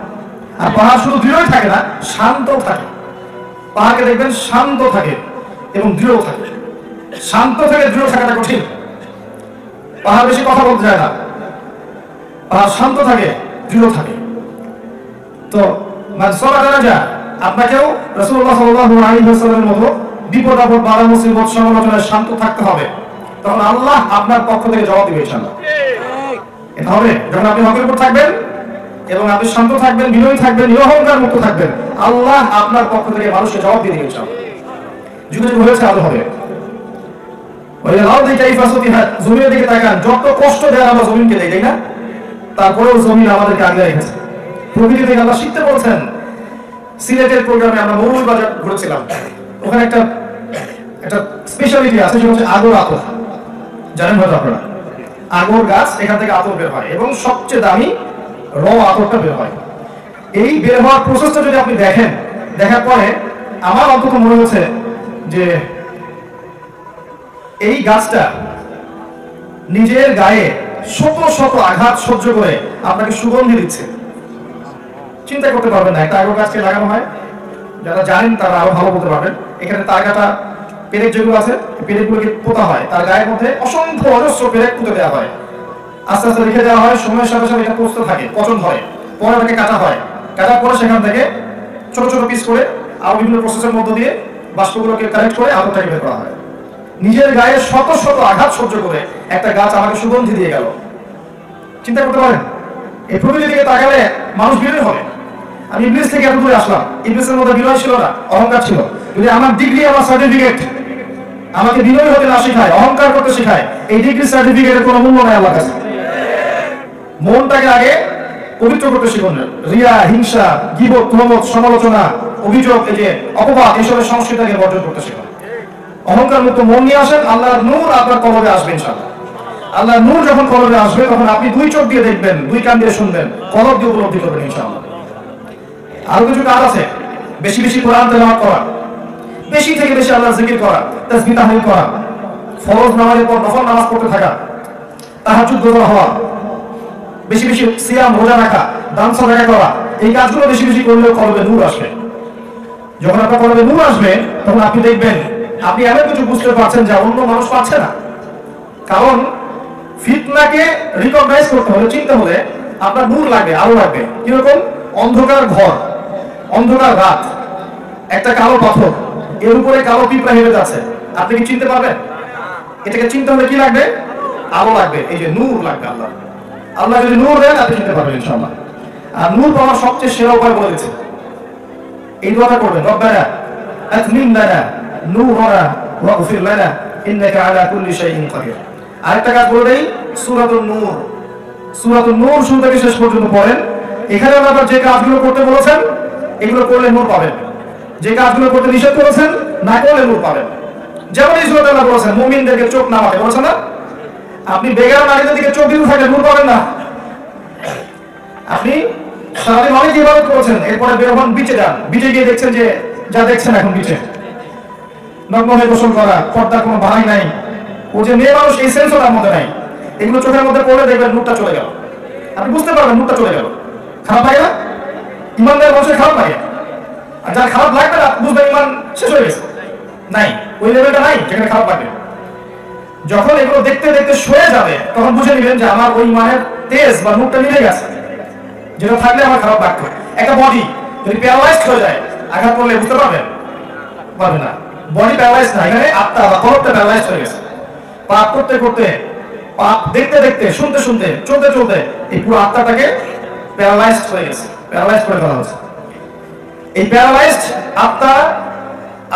আর পাহাড় শুধু দৃঢ়ই থাকে না, শান্ত থাকে। পাহাড়কে দেখবেন শান্ত থাকে এবং দৃঢ় থাকে। শান্ত থেকে দৃঢ় থাকাটা কঠিন। পাহাড় বেশি কথা বলতে চায় না, পাহাড় শান্ত থাকে, দৃঢ় থাকে। তো আপনাকেও রাসূলুল্লাহ সাল্লাল্লাহু আলাইহি ওয়াসাল্লামের মতো বিপদ আপদ, বাধা মুসিবত, সমালোচনায় শান্ত থাকতে হবে। তখন আল্লাহ আপনার পক্ষ থেকে জবাব দিবে ইনশাআল্লাহ। এটা হবে যখন আপনি হকের উপর থাকবেন এবং আপনি শান্ত থাকবেন, বিনয়ী থাকবেন, নিরহংকার মুক্ত থাকবেন, আল্লাহ আপনার পক্ষ থেকে মানুষকে জবাব দিয়ে দিবে ইনশাআল্লাহ। যুগে যুগে হয়েছে, আলো হবে। জমিনের দিকে তাকান, যত কষ্ট দেয় আমরা জমিনকে দেই, তাই না? তারপরেও জমিন আমাদেরকে আগে রেখেছে। প্রকৃতি থেকে আল্লাহ শিখতে বলছেন। সিলেটের প্রোগ্রামে আমরা মৌলভীবাজার ঘুরেছিলাম, ওখানে একটা স্পেশালিটি আছে, সেটা হচ্ছে আগর আতর। জানেন হয়তো আপনারা, আগর গাছ, এখান থেকে আতর বের হয় এবং সবচেয়ে দামি র আতরটা বের হয়। এই বের হওয়ার প্রসেসটা যদি আপনি দেখেন, দেখার পরে আমার অন্তত মনে হচ্ছে যে এই গাছটা নিজের গায়ে শত শত আঘাত সহ্য করে আপনাকে সুগন্ধি দিচ্ছে। চিন্তা করতে পারবেন না, একটা আগর গাছকে লাগানো হয়, যারা জানেন তারা আরো ভালো বলতে পারবেন। এখানে তারকাটা পেরেক যেগুলো আছে, পেরেকগুলোকে পোতা হয়, তার গায়ের মধ্যে অসংখ্য অজস্র পেরেক পুঁতে দেওয়া হয়, আস্তে আস্তে রেখে দেওয়া হয়। সময়ের সাথে সাথে এটা পচতে থাকে, পচন হয়, পরে তাকে কাটা হয়, কাটার পরে সেখান থেকে ছোট ছোট পিস করে আরো বিভিন্ন প্রসেসের মধ্য দিয়ে বাষ্পগুলোকে কালেক্ট করে আতরটাকে বের করা হয়। নিজের গায়ে শত শত আঘাত সহ্য করে একটা গাছ আমাকে সুগন্ধি দিয়ে গেল। চিন্তা করতে পারেন, এই প্রকৃতির দিকে তাকালে মানুষ বিনয়ী হবে। আমি ইবলিস থেকে এত দূরে আসলাম, ইবলিসের মধ্যে বিনয় ছিল না, অহংকার ছিল। যদি আমার ডিগ্রি, আমার সার্টিফিকেট আমাকে বিনয়ী হতে না শেখায়, অহংকার করতে শেখায়, এই ডিগ্রি সার্টিফিকেটের কোনো মূল্য নাই আল্লাহর কাছে। মনটাকে আগে পবিত্র করতে শিখুন। রিয়া, হিংসা, গীবত, তুহমত, সমালোচনা, অভিযোগ, এই যে অপবাদ, এসবের সংস্কৃতিকে বর্জন করতে শিখুন। অহংকার মুক্ত মন নিয়ে আসেন, আল্লাহর নূর আপনার কলবে আসবে ইনশাআল্লাহ। আল্লাহর নূর যখন কলবে আসবে তখন আপনি দুই চোখ দিয়ে দেখবেন, দুই কান দিয়ে শুনবেন, কলব দিয়ে উপলব্ধি করবেন ইনশাআল্লাহ। আরো কিছু কাজ আছে, বেশি বেশি কোরআন তেলাওয়াত করা, বেশি থেকে বেশি আল্লাহর জিকির করা, তাসবিহ তাহলিল করা, ফরজ নামাজের পর নফল নামাজ পড়তে থাকা, তাহাজ্জুদ গোজর হওয়া, বেশি বেশি সিয়াম রোজা রাখা, দান সাদাকা করা, এই কাজগুলো বেশি বেশি করলে কলবে নূর আসবে। যখন আপনার কলবে নূর আসবে তখন আপনি দেখবেন আপনি এমন কিছু বুঝতে পারছেন যা অন্য মানুষ পাচ্ছে না। কারণ ফিতনাকে রিকগনাইজ করতে হলে, চিনতে হলে আপনার নূর লাগবে, আলো লাগবে। কিরকম? অন্ধকার ঘর, অন্ধকার রাত, একটা কালো পাথর, এর উপরে কালো পিঁপড়া হেঁটে যাচ্ছে, আপনি কি চিনতে পারবেন? এটাকে চিনতে হলে কি লাগবে? আলো লাগবে। এই যে নূর লাগবে। আল্লাহ আল্লাহ যদি নূর দেন আপনি চিনতে পারবেন ইনশাআল্লাহ। আর নূর পাওয়ার সবচেয়ে সেরা উপায় বলে দিচ্ছে, এই দোয়াটা করবেন, রব্বানা আতমিম লানা নূরানা ওয়াগফির লানা ইন্নাকা আলা কুল্লি শাইইন কাদির। আরেকটা কাজ বলে দেই, সূরাতুন নূর, সূরাতুন নূর শুরু থেকে শেষ পর্যন্ত পড়েন। এখানে আল্লাহ যে কাজগুলো করতে বলেছেন এগুলো করলে নূর পাবেন, যে কাজগুলো করতে নিষেধ করেছেন না করলে নূর পাবেন। যেমন এই সূরাতে আল্লাহ বলেছেন মুমিনদেরকে চোখ নামাতে বলেছেন না? আপনি বেগার নারীদের দিকে চোখ দিতে থাকলে নূর পাবেন না। আপনি সারাদিন অনেক ইবাদত করেছেন, এরপরে বের হন বিচে যান, বিচে গিয়ে দেখছেন যে যা দেখছেন এখন বিচে নগ্ন হয়ে গোসল করা, পর্দার কোনো বাহাই নাই, ও যে মেয়ে মানুষ এই সেন্সও তার মধ্যে নাই। এগুলো চোখের মধ্যে পড়লে দেখবেন নূরটা চলে গেল, আপনি বুঝতে পারবেন নূরটা চলে গেল। খারাপ লাগে না? ইমানদার মানুষের খারাপ লাগে, আর যার খারাপ লাগবে না বুঝবেন ইমান শেষ হয়ে গেছে, নাই, ওই লেভেলটা নাই যেখানে খারাপ লাগে। যখন এগুলো দেখতে দেখতে সয়ে যাবে তখন বুঝে নেবেন যে আমার ওই ইমানের তেজ বা নূরটা নিভে গেছে, যেটা থাকলে আমার খারাপ লাগতো। একটা বডি যদি প্যারালাইজড হয়ে যায়, আঘাত করলে বুঝতে পারবেন? পারবে না। বডি প্যারালাইজ না, এখানে আত্মা বা কলবটা প্যারালাইজ হয়ে গেছে। পাপ করতে করতে, পাপ দেখতে দেখতে, শুনতে শুনতে, চলতে চলতে এই পুরো আত্মাটাকে প্যারালাইজড হয়ে গেছে, প্যারালাইজ করে ফেলা হয়েছে। এই প্যারালাইজড আত্মা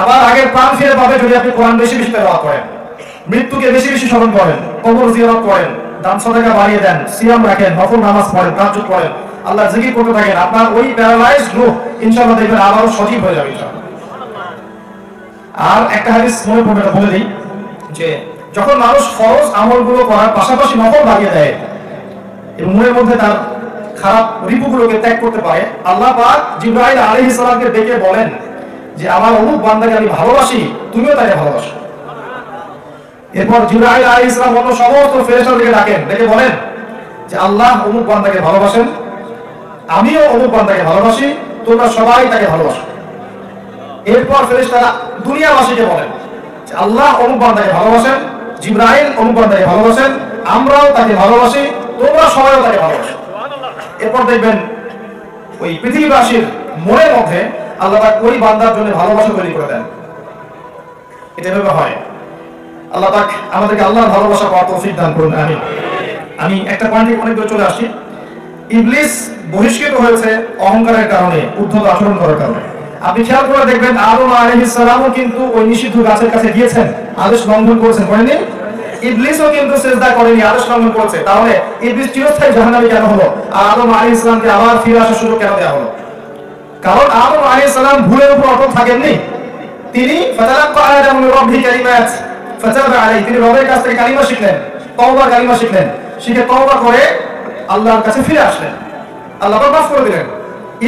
আবার আগের প্রাণ ফিরে পাবে যদি আপনি কোরআন বেশি বেশি তেলাওয়াত করেন, মৃত্যুকে বেশি বেশি স্মরণ করেন, কবর জিয়ারত করেন, দান সাদাকা বাড়িয়ে দেন, সিয়াম রাখেন, নফল নামাজ পড়েন, তাহাজ্জুদ পড়েন, আল্লাহর জিকির করতে থাকেন, আপনার ওই প্যারালাইজড রূহ ইনশাআল্লাহ দেখবেন আবারও সজীব হয়ে যাবে ইনশাআল্লাহ। আর একটা হাদিস মনে পড়বে, এটা বলে দিই যে যখন মানুষ ফরজ আমলগুলো করার পাশাপাশি নফল বাড়িয়ে দেয় এবং মনের মধ্যে তার খারাপ রিপুগুলোকে ত্যাগ করতে পারে, আল্লাহ পাক জিবরাইল আলাইহিস সালামকে ডেকে বলেন যে আমার অমুক বান্দাকে আমি ভালোবাসি, তুমিও তাকে ভালোবাসো। এরপর জিবরাইল আলাইহিস সালাম অন্য সমস্ত ফেরেশতাদেরকে ডাকেন, ডেকে বলেন যে আল্লাহ অমুক বান্দাকে ভালোবাসেন, আমিও অমুক বান্দাকে ভালোবাসি, তোমরা সবাই তাকে ভালোবাসো। এরপর ফেরেশতারা দুনিয়াবাসীকে বলেন যে আল্লাহ অমুক বান্দাকে ভালোবাসেন, জিবরাইল অমুক বান্দাকে ভালোবাসেন, আমরাও তাকে ভালোবাসি, তোমরা সবাইও তাকে ভালোবাসো। এরপর দেখবেন ওই পৃথিবীবাসীর মনের মধ্যে আল্লাহ পাক ওই বান্দার জন্য ভালোবাসা তৈরি করে দেন। এটা এভাবে হয়। আল্লাহ পাক আমাদেরকে আল্লাহর ভালোবাসা পাওয়ার তৌফিক দান করুন, আমিন। আমি একটা পয়েন্টে অনেক দূরে চলে আসছি। ইবলিস বহিষ্কৃত হয়েছে অহংকারের কারণে, উদ্ধত আচরণ করার কারণে। আপনি খেয়াল করে দেখবেন আদম আলাইহিস সালামও কিন্তু ওই নিষিদ্ধ গাছের কাছে গিয়েছেন, আদেশ লঙ্ঘন করেছেন, করেননি? ইবলিসও কিন্তু সিজদা করেনি, আদেশ লঙ্ঘন করেছে। তাহলে ইবলিস চিরস্থায়ী জাহান্নামী কেন হলো? আর আদম আলাইহিস সালামকে আবার ফিরে আসার সুযোগ কেন দেওয়া হলো? কারণ আদম আলাইহিস সালাম ভুলের উপর অটল থাকেননি। তিনি ফাতালাক্কা আদামু মির রাব্বিহি কালিমাত ফাতাবা আলাইহি, তিনি রবের কাছ থেকে কালিমা শিখলেন, তওবার কালিমা শিখলেন, শিখে তওবা করে আল্লাহর কাছে ফিরে আসলেন, আল্লাহ পাক মাফ করে দিলেন।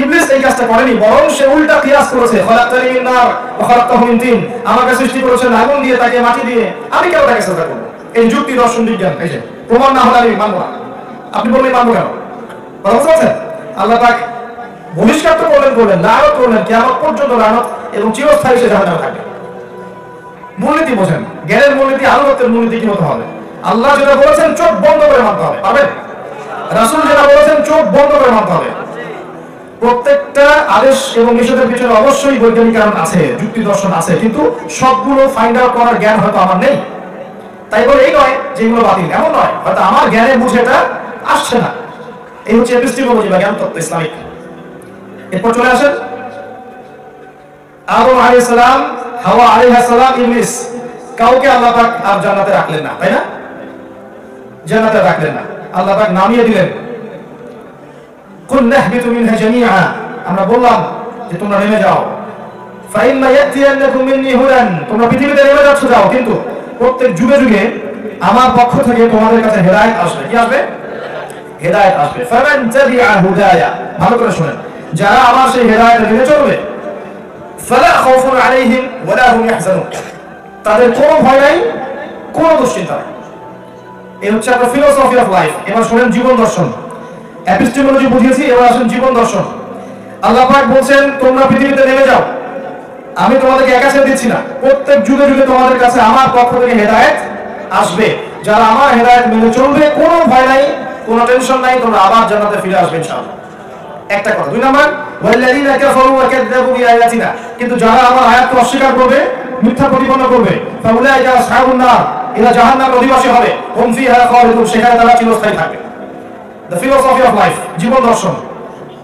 ইবলিস এই কাজটা করেনি, বরং সে উল্টা কিয়াস করেছে, খালাকতানি মিন নার ওয়া খালাকতাহু মিন তিন, আমাকে সৃষ্টি করেছেন আগুন দিয়ে, তাকে মাটি দিয়ে, আমি কেন তাকে সিজদা করব? এই যুক্তি দর্শন বিজ্ঞান, এই যে প্রমাণ না হলে আমি মানব না। আপনি বললেই মানব কেন? কথা বুঝতে পারছেন? আল্লাহ পাক বহিষ্কার করলেন, লানত করলেন, কিয়ামত পর্যন্ত লানত এবং চিরস্থায়ী সে জাহান্নামে থাকবে। মূলনীতি বোঝেন, জ্ঞানের মূলনীতি, আনুগত্যের মূলনীতি কি হতে হবে? আল্লাহ যেটা বলেছেন চোখ বন্ধ করে মানতে হবে, পারবেন? রাসূল যেটা বলেছেন চোখ বন্ধ করে মানতে হবে। প্রত্যেকটা আদেশ এবং নিষেধের পিছনে অবশ্যই বৈজ্ঞানিক কারণ আছে, যুক্তি দর্শন আছে, কিন্তু সবগুলো ফাইন্ড আউট করার জ্ঞান হয়তো আমার নেই। তাই বলে এই নয় যে এগুলো বাতিল, এমন নয়, হয়তো আমার জ্ঞানে বুঝে এটা আসছে না। এই হচ্ছে এপিস্টেমোলজি বা জ্ঞান তত্ত্ব ইসলামিক। এরপর চলে আসেন আদম আলাইহিস সালাম, হাওয়া আলাইহিস সালাম, ইবলিস, কাউকে আল্লাহ পাক আর জান্নাতে রাখলেন না, তাই না? জান্নাতে রাখলেন না, আল্লাহ পাক নামিয়ে দিলেন, কুল নাহবিতু মিনহা জামিআ, আমরা বললাম যে তোমরা নেমে যাও, ফাইম্মা ইয়াতিয়ান্নাকুম মিন্নী হুদান, তোমরা পৃথিবীতে নেমে যাচ্ছ যাও, কিন্তু প্রত্যেক যুগে যুগে আমার পক্ষ থেকে তোমাদের কাছে হেদায়েত আসবে। কি আসবে? হেদায়েত আসবে। ফামান তাবিআ হুদায়া, ভালো করে শুনেন, যারা আমার সেই হেদায়েত মেনে চলবে, ফালা খাউফুন আলাইহিম ওয়ালা হুম ইয়াহজানুন, তাদের কোনো ভয় নাই, কোনো দুশ্চিন্তা নাই। এই হচ্ছে আপনার ফিলোসফি অফ লাইফ। এবার শুনেন জীবন দর্শন। এপিস্টেমোলজি বুঝিয়েছি, এবার আসেন জীবন দর্শন। আল্লাহ পাক বলছেন তোমরা পৃথিবীতে নেমে যাও, আমি তোমাদেরকে একা ছেড়ে দিচ্ছি না, প্রত্যেক যুগে যুগে তোমাদের কাছে আমার পক্ষ থেকে হেদায়েত আসবে। যারা আমার হেদায়েত মেনে চলবে, কোনো ভয় নাই, কোনো টেনশন নাই, তোমরা আবার জান্নাতে ফিরে আসবে ইনশাআল্লাহ। একটা কথা। দুই নাম্বার, ওয়াল্লাযীনা কাফারু ওয়া কাযযাবু বিআয়াতিনা, কিন্তু যারা আমার আয়াতকে অস্বীকার করবে, মিথ্যা প্রতিপন্ন করবে, ফাউলাইকা আসহাবুন নার, এরা জাহান্নামের অধিবাসী হবে, হুম ফিহা খালিদুন, সেখানে তারা চিরস্থায়ী থাকবে। দ্য ফিলোসফি অফ লাইফ, জীবন দর্শন।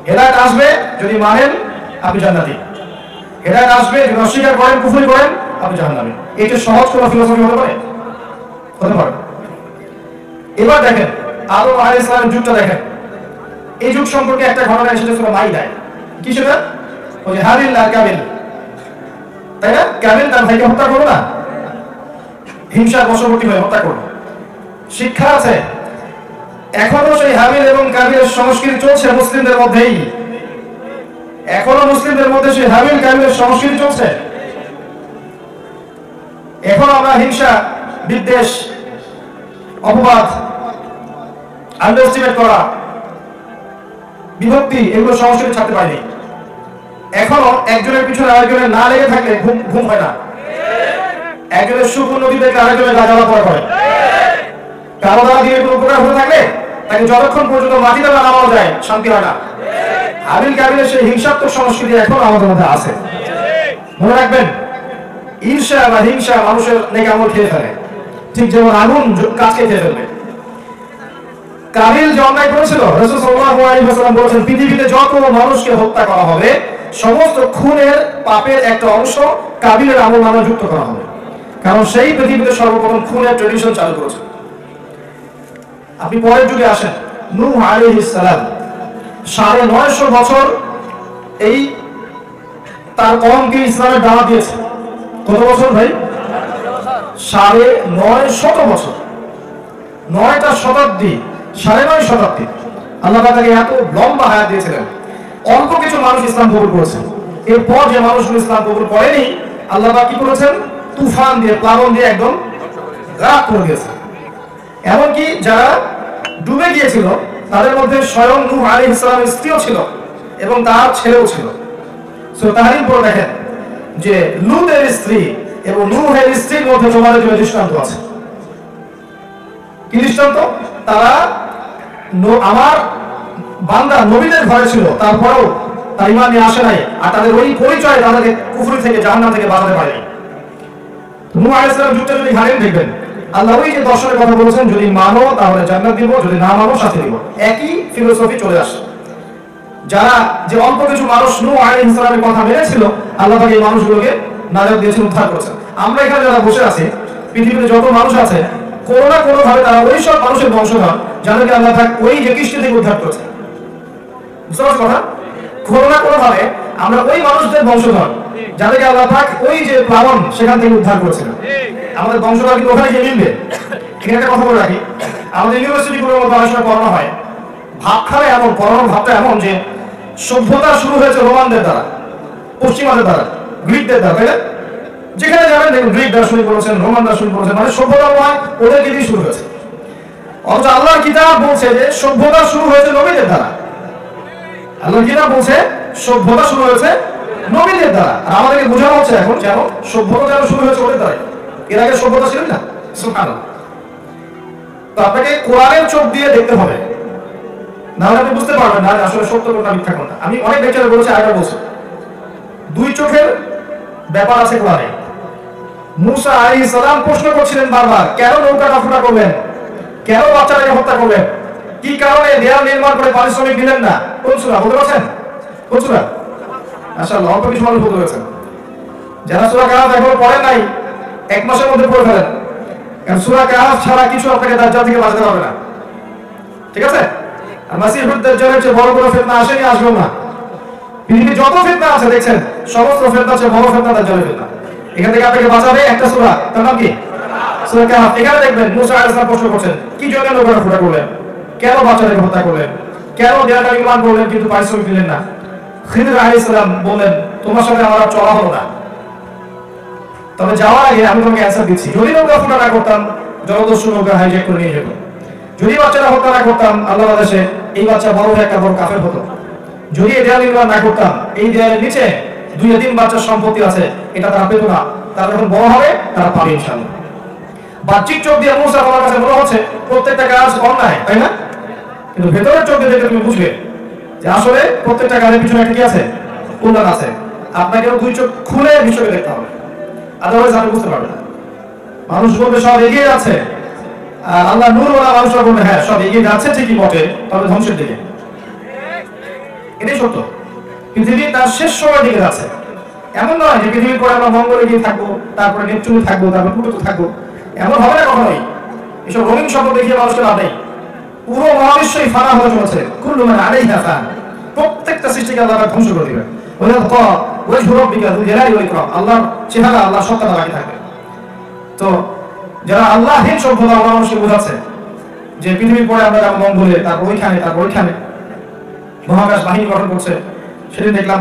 হেদায়েত আসবে যদি মানেন, আপনি জান্নাতি। হেদায়েত আসবে যদি অস্বীকার করেন, কুফরি করেন, আপনি জাহান্নামী। এটা সহজ কোনো ফিলোসফি হতে পারে? হতে পারে। এবার দেখেন আদম আলাইহিস সালামের যুগটা দেখেন। এই যুগ সম্পর্কে একটা ঘটনা এসেছে সূরা মাইদায়। কি সেটা? ওই যে হাবিল আর কাবিল, তাই না? কাবিল তার ভাইকে হত্যা করলো না, হিংসার বশবর্তী হয়ে হত্যা করলো। শিক্ষা আছে, এখনো সেই হাবিল এবং কাবিলের সংস্কৃতি চলছে মুসলিমদের মধ্যেই। এখনো মুসলিমদের মধ্যে সেই হাবিল কাবিলের সংস্কৃতি চলছে। এখন আমরা হিংসা, বিদ্বেষ, অপবাদ, আন্ডারএস্টিমেট করা, বিভক্তি, এগুলো সংস্কৃতি ছাড়তে পারিনি। এখনো একজনের পিছনে আরেকজনের না লেগে থাকলে ঘুম হয় না। একজনের সুখ উন্নতি দেখলে আরেকজনের গাজালা পড়া হয়। কারো দ্বারা দিয়ে কোনো উপকার হতে থাকলে তাকে যতক্ষণ পর্যন্ত মাটিতে না নামানো যায় শান্তি হয় না। হাবিল কাবিলের সেই হিংসাত্মক সংস্কৃতি এখন আমাদের মধ্যে আছে। মনে রাখবেন, ঈর্ষা বা হিংসা মানুষের নেক আমল খেয়ে ফেলে, ঠিক যেমন আগুন কাজকে খেয়ে ফেলবে। কাবিল যে অন্যায় করেছিল, রাসূল সাল্লাল্লাহু আলাইহি ওয়াসাল্লাম বলেছেন পৃথিবীতে যত মানুষকে হত্যা করা হবে সমস্ত খুনের পাপের একটা অংশ কাবিলের আমলনামায় যুক্ত করা হবে, কারণ সেই পৃথিবীতে সর্বপ্রথম খুনের ট্রেডিশন চালু করেছে। আপনি পরের যুগে আসেন, নূহ আলাইহিস সালাম ৯৫০ বছর এই তার কওমকে ইসলামের দাওয়াত দিয়েছে। কত বছর ভাই? ৯৫০ বছর, ৯টা শতাব্দী, ৯.৫ শতাব্দী আল্লাহ তাকে এত লম্বা হায়াত দিয়েছিলেন। অল্প কিছু মানুষ ইসলাম কবুল করেছে। এরপর যে মানুষগুলো ইসলাম কবুল করেনি, আল্লাহ কি করেছেন? তুফান দিয়ে, প্লাবন দিয়ে একদম রাত করে দিয়েছে। এমনকি যারা ডুবে গিয়েছিল তাদের মধ্যে স্বয়ং নূহ আলাইহিস সালামের স্ত্রীও ছিল এবং তার ছেলেও ছিল। সূরা তাহরিম পড়ে দেখেন যে লূতের স্ত্রী এবং নূহের স্ত্রীর মধ্যে তোমাদের জন্য দৃষ্টান্ত আছে। কি দৃষ্টান্ত? তারা আমার বান্দা নবীদের ঘরে ছিল, তারপরেও তার ঈমান নিয়ে আসে নাই, আর তাদের ওই পরিচয় তাদেরকে কুফরি থেকে, জাহান্নাম থেকে বাঁচাতে পারেনি। নূহ আলাইহিস সালাম যুগটা যদি ঘাটেন দেখবেন আল্লাহ ওই যে দর্শনের কথা বলেছেন, যদি মানো তাহলে জান্নাত দিব, যদি না মানো শাস্তি দিব। একই ফিলোসফি চলে আসে। যারা যে অল্প কিছু মানুষ নূহ আলাইহিস সালামের কথা মেনেছিল, আল্লাহ পাক এই মানুষগুলোকে নাজাত দিয়েছেন, উদ্ধার করেছেন। আমরা এখানে যারা বসে আছি, পৃথিবীতে যত মানুষ আছে, কোনো না কোনো ভাবে তারা ওই সব মানুষের বংশধর যাদেরকে আল্লাহ পাক ওই যে কৃষ্টি থেকে উদ্ধার করেছেন। বুঝতে পারছো কথা? কোনো না কোনো ভাবে আমরা ওই মানুষদের বংশধর যাদেরকে আল্লাহ পাক ওই যে প্লাবন সেখান থেকে উদ্ধার করেছিলেন। আমাদের বংশধর কিন্তু ওখানে গিয়ে মিলবে। এখানে একটা কথা বলে রাখি, আমাদের ইউনিভার্সিটিগুলোর মধ্যে অনেক সময় পড়ানো হয়, ভাবখানে এমন, পড়ানোর ভাবটা এমন যে সভ্যতা শুরু হয়েছে রোমানদের দ্বারা, পশ্চিমাদের দ্বারা, গ্রিকদের দ্বারা, তাই না? যেখানে যাবেন দেখুন গ্রিক দার্শনিক বলেছেন, রোমান দার্শনিক বলেছেন, মানে সভ্যতা নয় ওদেরকে দিয়ে শুরু হয়েছে। অথচ আল্লাহর কিতাব বলছে যে সভ্যতা শুরু হয়েছে নবীদের দ্বারা। আল্লাহর কিতাব বলছে সভ্যতা শুরু হয়েছে নবীদের দ্বারা। আর আমাদেরকে বোঝানো হচ্ছে এখন যেন সভ্যতা যেন শুরু হয়েছে ওদের দ্বারাই। এর আগে সভ্যতা ছিল না। সুবহানাল্লাহ। তো আপনাকে কোরআনের চোখ দিয়ে দেখতে হবে, নাহলে আপনি বুঝতে পারবেন না আসলে সত্য কোনটা মিথ্যা কোনটা। আমি অনেক লেকচারে বলেছি, আরেকবার বলছি, দুই চোখের ব্যাপার আছে কোরআনে। মুসা আলাইহিস সালাম প্রশ্ন করছিলেন বারবার, কেন নৌকাটা ফুটা করলেন, কেন বাচ্চাটাকে হত্যা করলেন, কি কারণে দেয়াল নির্মাণ করে পারিশ্রমিক দিলেন না? কোন সূরা বলতে পারছেন? কোন সূরা? মাশাআল্লাহ, অল্প কিছু মানুষ বলতে পারছেন। যারা সূরা কাহাফ এখনো পড়েন নাই, এক মাসের মধ্যে পড়ে ফেলেন, কারণ সূরা কাহাফ ছাড়া কিছু আপনাকে দাজ্জাল থেকে বাঁচাতে পারবে না। ঠিক আছে? আর মাসিহুদ দাজ্জালের চেয়ে বড় কোনো ফিতনা আসেনি, আসবেও না। পৃথিবীর যত ফিতনা আছে দেখছেন, সমস্ত ফিতনা চেয়ে বড় ফিতনা দাজ্জালের ফিতনা। এখান থেকে আপনাকে বাঁচাবে একটা সূরা, তার নাম কি? সূরা কাহাফ। এখানে দেখবেন মুসা আলাইহিস সালাম প্রশ্ন করছেন, কি জন্য নৌকাটা ফুটা করলেন, কেন বাচ্চাটাকে হত্যা করলেন, কেন দেয়ালটা নির্মাণ করলেন কিন্তু পারিশ্রমিক দিলেন না? খিদর আলাইহিস সালাম বলেন তোমার সাথে আমার আর চলা হলো না। তবে যাওয়ার আগে আমি তোমাকে অ্যান্সার দিচ্ছি, যদি নৌকা ফুটা না করতাম জলদস্যু নৌকা হাইজ্যাক করে নিয়ে যেত, যদি বাচ্চাটা হত্যা না করতাম আল্লাহ দেশে এই বাচ্চা বড় হয়ে একটা বড় কাফের হতো, যদি এই দেয়াল নির্মাণ না করতাম এই দেয়ালের নিচে 2-3 বাচ্চার সম্পত্তি আছে, এটা তারা পেত না, তারা যখন বড় হবে তারা পাবে ইনশাআল্লাহ। বাহ্যিক চোখ দিয়ে মুসা আমার কাছে মনে হচ্ছে প্রত্যেকটা কাজ অন্যায়, তাই না? কিন্তু ভেতরের চোখ দিয়ে দেখে তুমি বুঝবে যে আসলে প্রত্যেকটা কাজের পিছনে একটা কি আছে, কল্যাণ আছে। আপনাকে 2 চোখ খুলে বিষয়কে দেখতে হবে, আদারওয়াইজ আপনি বুঝতে পারবেন না। মানুষ বলবে সব এগিয়ে যাচ্ছে, আর আল্লাহ নূরওয়ালা মানুষরা বলবে হ্যাঁ সব এগিয়ে যাচ্ছে ঠিকই বটে, তবে ধ্বংসের দিকে। এটাই সত্য, পৃথিবী তার শেষ সময়ের দিকে যাচ্ছে। এমন নয় যে পৃথিবীর পরে আমরা মঙ্গলে গিয়ে থাকবো, তারপরে নেপচুনে থাকবো, তারপর প্লুটোতে থাকবো, এমন হবে না কখনোই। এসব রঙিন স্বপ্ন দেখিয়ে মানুষকে লাভ নেই। পুরো মহাবিশ্বই ফানা হয়ে চলেছে, কুল্লু মান আলাইহা ফান, প্রত্যেকটা সৃষ্টিকে আল্লাহ ধ্বংস করে দিবেন। আল্লাহর চেহারা, আল্লাহর সত্তা বাকি থাকবে। তো যারা আল্লাহহীন সভ্যতা ওরা মানুষকে বোঝাচ্ছে যে পৃথিবীর পরে আমরা যাবো মঙ্গলে, তারপর ওইখানে মহাকাশ বাহিনী গঠন করছে। সেদিন দেখলাম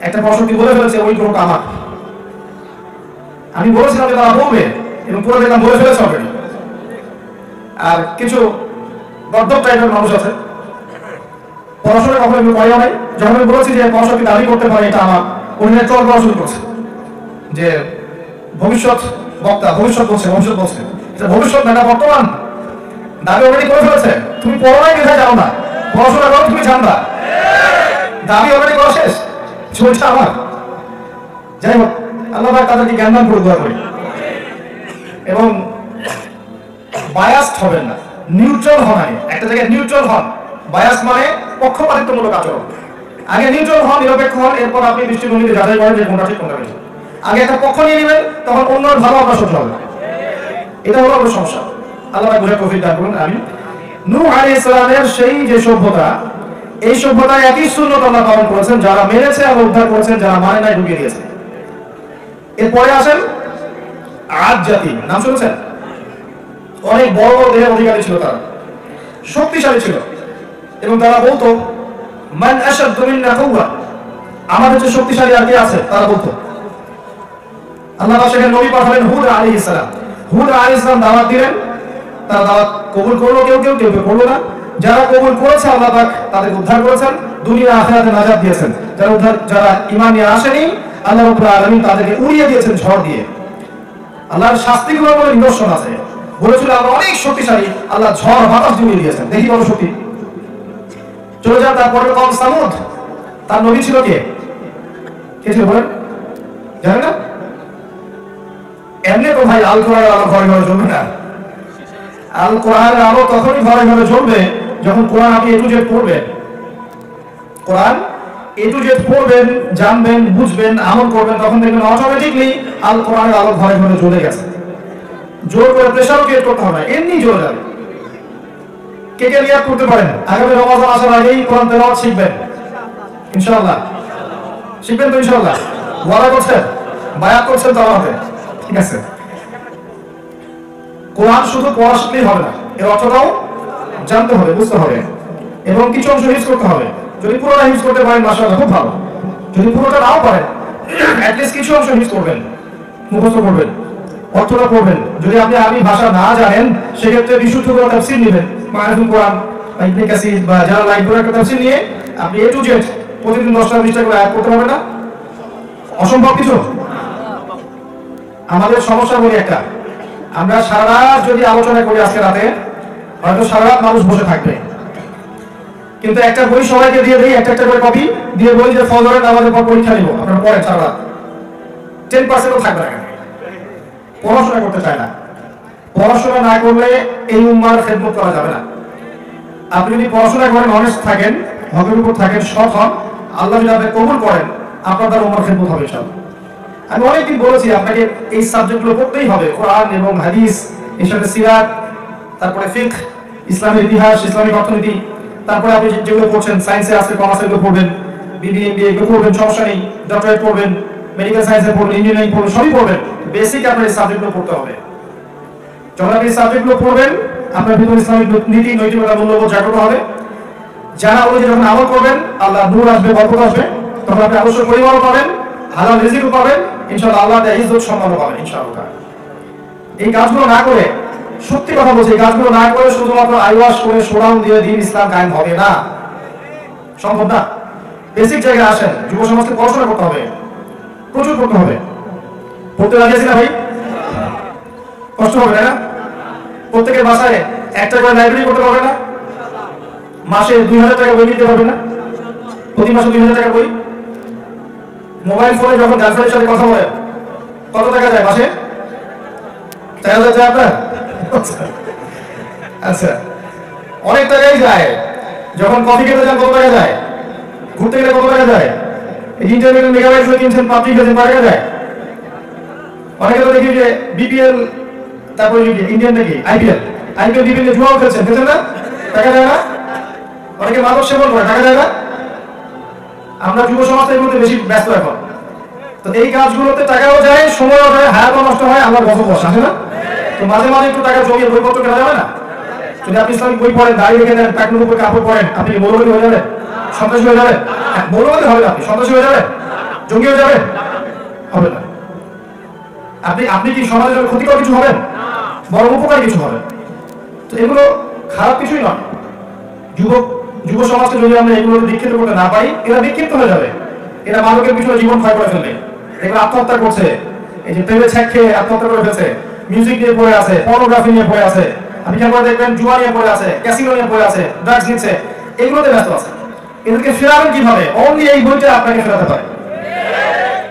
একটা প্রসঙ্গে বলে ফেলেছে ওই গ্রহটা আমার। আমি বলেছিলাম যে তারা বলবে, এবং পুরো দেখলাম বলে ফেলেছে অলরেডি। আর কিছু গর্দব টাইপের মানুষ আছে, পড়াশোনা কখনো এগুলো করেও নাই। যখন আমি বলেছি যে পড়াশোনা দাবি করতে পারে এটা আমার, উনি চল করা শুরু করছে যে ভবিষ্যৎ বক্তা, ভবিষ্যৎ বলছে ভবিষ্যৎ না, বর্তমান দাবি অলরেডি করে ফেলেছে। তুমি পড়াই কোথায় যাও না, পড়াশোনা করো, তুমি জানবা, দাবি অলরেডি করা শেষ, চলছে আমার। যাই হোক, আল্লাহ তাদেরকে জ্ঞান দান করে দোয়া করি, এবং বায়াসড হবেন না, নিউট্রাল হন। একটা জায়গায় নিউট্রাল হন, বায়াস মানে পক্ষপাতিত্বমূলক আচরণ। আগে নিউট্রাল হন, নিরপেক্ষ হন, এরপর আপনি দৃষ্টিভঙ্গিতে যাচাই করেন যে কোনটা ঠিক কোনটা ঠিক। আগে একটা পক্ষ নিয়ে নেবেন, তখন অন্য ভালো আপনার সহ্য হবে। এটা হলো আপনার সমস্যা। আল্লাহ বুঝে তৌফিক দান করুন, আমিন। নূহ আলাইহিস সালামের সেই যে সভ্যতা, এই সভ্যতায় একই সুন্নাত আল্লাহ পালন করেছেন, যারা মেনেছে এবং উদ্ধার করেছেন, যারা মানে নাই ঢুকিয়ে দিয়েছে। এরপরে আসেন আদ জাতি, নাম শুনেছেন? অনেক বড় দেহের অধিকারী ছিল, তারা শক্তিশালী ছিল, এবং তারা বলতো মান আশাদ্দু মিন্না কুওয়া, আমাদের যে শক্তিশালী আর কে আছে, তারা বলতো। আল্লাহ সেখানে নবী পাঠালেন হুদ আলাইহিস সালাম। হুদ আলাইহিস সালাম দাওয়াত দিলেন, তারা দাওয়াত কবুল করলো, কেউ করলো না। যারা কবুল করেছে আল্লাহ পাক তাদেরকে উদ্ধার করেছেন, দুনিয়া আখিরাতে নাজাত দিয়েছেন। যারা ঈমান নিয়ে আসেনি, আল্লাহ রাব্বুল আলামিন তাদেরকে উড়িয়ে দিয়েছেন ঝড় দিয়ে। আল্লাহর শাস্তিগুলোর মধ্যে নিদর্শন আছে। বলেছিল আমরা অনেক শক্তিশালী, আল্লাহ ঝড় বাতাস দিয়ে দিয়েছেন, দেখি বড় শক্তি। চলে যান তারপরে কওম সামুদ, তার নবী ছিল কে ছিল বলেন? জানেন না? এমনি তো ভাই আল কোরআনের আলো ঘরে ঘরে জ্বলবে না। আল কোরআনের আলো তখনই ঘরে ঘরে জ্বলবে যখন কোরআন আপনি A to Z পড়বেন। কোরআন A to Z পড়বেন, জানবেন, বুঝবেন, আমল করবেন, তখন দেখবেন অটোমেটিকলি আল কোরআনের আলো ঘরে ঘরে জ্বলে গেছে। জোর করে প্রেশার ক্রিয়েট করতে হবে, এমনি জ্বলে যাবে। কে কে নিয়াত করতে পারেন আগামী রমজান আসার আগেই কোরআন তেলাওয়াত শিখবেন? ইনশাআল্লাহ শিখবেন তো? ইনশাআল্লাহ ওয়াদা করছেন, বায়াত করছেন তো আমাদের? ঠিক আছে। কোরআন শুধু পড়া শিখলেই হবে না, এর অর্থটাও জানতে হবে, বুঝতে হবে, এবং কিছু অংশ হিফজ করতে হবে। যদি পুরোটা হিফজ করতে পারেন মাশাআল্লাহ খুব ভালো, যদি পুরোটা নাও পারেন অ্যাট লিস্ট কিছু অংশ হিফজ করবেন, মুখস্থ করবেন, অর্থটা পড়বেন। যদি আপনি আরবি ভাষা না জানেন সেক্ষেত্রে বিশুদ্ধ করে তাফসীর নেবেন, মাআরিফুল কোরআন, ইবনে কাসির বা যারা লাইব্রেরি একটা তাফসীর নিয়ে আপনি A to Z প্রতিদিন 10টা 20টা করে আয়াত পড়তে পারবেন না? অসম্ভব কিছু। আমাদের সমস্যা বলি একটা, আমরা সারা রাত যদি আলোচনা করি আজকে রাতে, হয়তো সারা রাত মানুষ বসে থাকবে, কিন্তু একটা বই সবাইকে দিয়ে দিই, একটা করে কপি দিয়ে বলি যে ফজরের নামাজের পর পরীক্ষা নিব, আপনারা পড়েন সারা রাত, 10%ও থাকবে না। পড়াশোনা করতে চায় না। পড়াশোনা না করলে এই উম্মার খেদমত করা যাবে না। আপনি যদি পড়াশোনা করেন, অনেস্ট থাকেন, হকের উপর থাকেন, সৎ হন, আল্লাহ যদি আপনি কবুল করেন, আপনার দ্বারা উম্মার খেদমত হবে ইনশাআল্লাহ। আমি অনেকদিন বলেছি আপনাকে এই সাবজেক্টগুলো পড়তেই হবে, কোরআন এবং হাদিস, এর সাথে সিরাত, তারপরে ফিকহ, ইসলামের ইতিহাস, ইসলামিক অর্থনীতি, তারপরে আপনি যেগুলো পড়ছেন সায়েন্সে আছে, কমার্সে এগুলো পড়বেন, BBA MBA এগুলো পড়বেন, সমস্যা নেই, ডক্টরেট পড়বেন, মেডিকেল সায়েন্সে পড়বেন, ইঞ্জিনিয়ারিং পড়বেন, সবই পড়বেন। বেসিক আপনার এই সাবজেক্টগুলো পড়তে হবে। যখন আপনি এই সাবজেক্টগুলো পড়বেন, আপনার ভিতরে ইসলামিক নীতি, নৈতিকতা, মূল্যবোধ জাগ্রত হবে। যারা অনুযায়ী যখন আমল করবেন, আল্লাহ নূর আসবে, বরকত আসবে, তখন আপনি আদর্শ পরিবারও পাবেন, হালাল রিজিকও পাবেন, ইনশাআল্লাহ আল্লাহ তাআলা ইজ্জত সম্মানও পাবেন ইনশাআল্লাহ। এই কাজগুলো না করে, সত্যি কথা বলছি, এই কাজগুলো না করে শুধুমাত্র আইওয়াশ করে শোডাউন দিয়ে দিন ইসলাম কায়েম হবে না, সম্ভব না। বেসিক জায়গায় আসেন, যুব সমাজকে পড়াশোনা করতে হবে, প্রচুর করতে হবে। পড়তে রাজি আছি না ভাই? কষ্ট হবে না? প্রত্যেকের বাসায় একটা করে লাইব্রেরি করতে পারবে না? মাসে 2000 টাকা বই দিতে পারবে না? প্রতি মাসে 2000 টাকা বই। মোবাইল ফোনে যখন গার্লফ্রেন্ডের সাথে কথা বলে কত টাকা যায় মাসে? 4000 যায় আপনার? আচ্ছা, অনেক টাকাই যায়। যখন কফি খেতে যান কত টাকা যায়? ঘুরতে গেলে কত টাকা যায়? ইন্টারনেট মেগাবাইট কিনছেন, পাবজি খেলছেন, কত টাকা যায়? অনেকে তো দেখি যে বিপিএল, তারপরে ইন্ডিয়ান নাকি আইপিএল বিপিএল জুয়াও খেলছেন না? টাকা যায় না? অনেকে মাদক সেবন করে, টাকা যায় না? আমরা যুব সমাজটা এগুলোতে বেশি ব্যস্ত এখন। তো এই কাজগুলোতে টাকাও যায়, সময়ও যায়, হায়াতও নষ্ট হয়, আমরা বসবাস আসে না? তো মাঝে মাঝে একটু টাকা জমিয়ে বইপত্র কেনা যাবে না? যদি আপনি ইসলামিক বই পড়েন, দাড়ি রেখে দেন, টাকনুর উপর কাপড় পড়েন, আপনি কি মৌলবাদী হয়ে যাবেন? সন্ত্রাসী হয়ে যাবেন? মৌলবাদী হবে আপনি, সন্ত্রাসী হয়ে যাবেন, জঙ্গি হয়ে যাবেন? হবে না। আপনি কি সমাজের জন্য ক্ষতিকর কিছু হবেন? বরং উপকারী কিছু হবেন। তো এগুলো খারাপ কিছুই নয়। যুব সমাজকে যদি আমরা এগুলো বিক্ষিপ্ত করতে না পারি, এরা বিক্ষিপ্ত হয়ে যাবে, এরা মাদকের পিছনে জীবন ক্ষয় করে ফেলবে, এগুলো আত্মহত্যা করছে, এই যে প্রেমে ছ্যাক খেয়ে আত্মহত্যা করে ফেলছে, মিউজিক নিয়ে পড়ে আছে, পর্নোগ্রাফি নিয়ে পড়ে আছে, আপনি কেমন দেখবেন জুয়া নিয়ে পড়ে আছে, ক্যাসিনো নিয়ে পড়ে আছে, ড্রাগস নিচ্ছে, এগুলোতে ব্যস্ত আছে। এদেরকে ফেরাবেন কিভাবে? অনলি এই বইটা আপনাকে ফেরাতে পারে।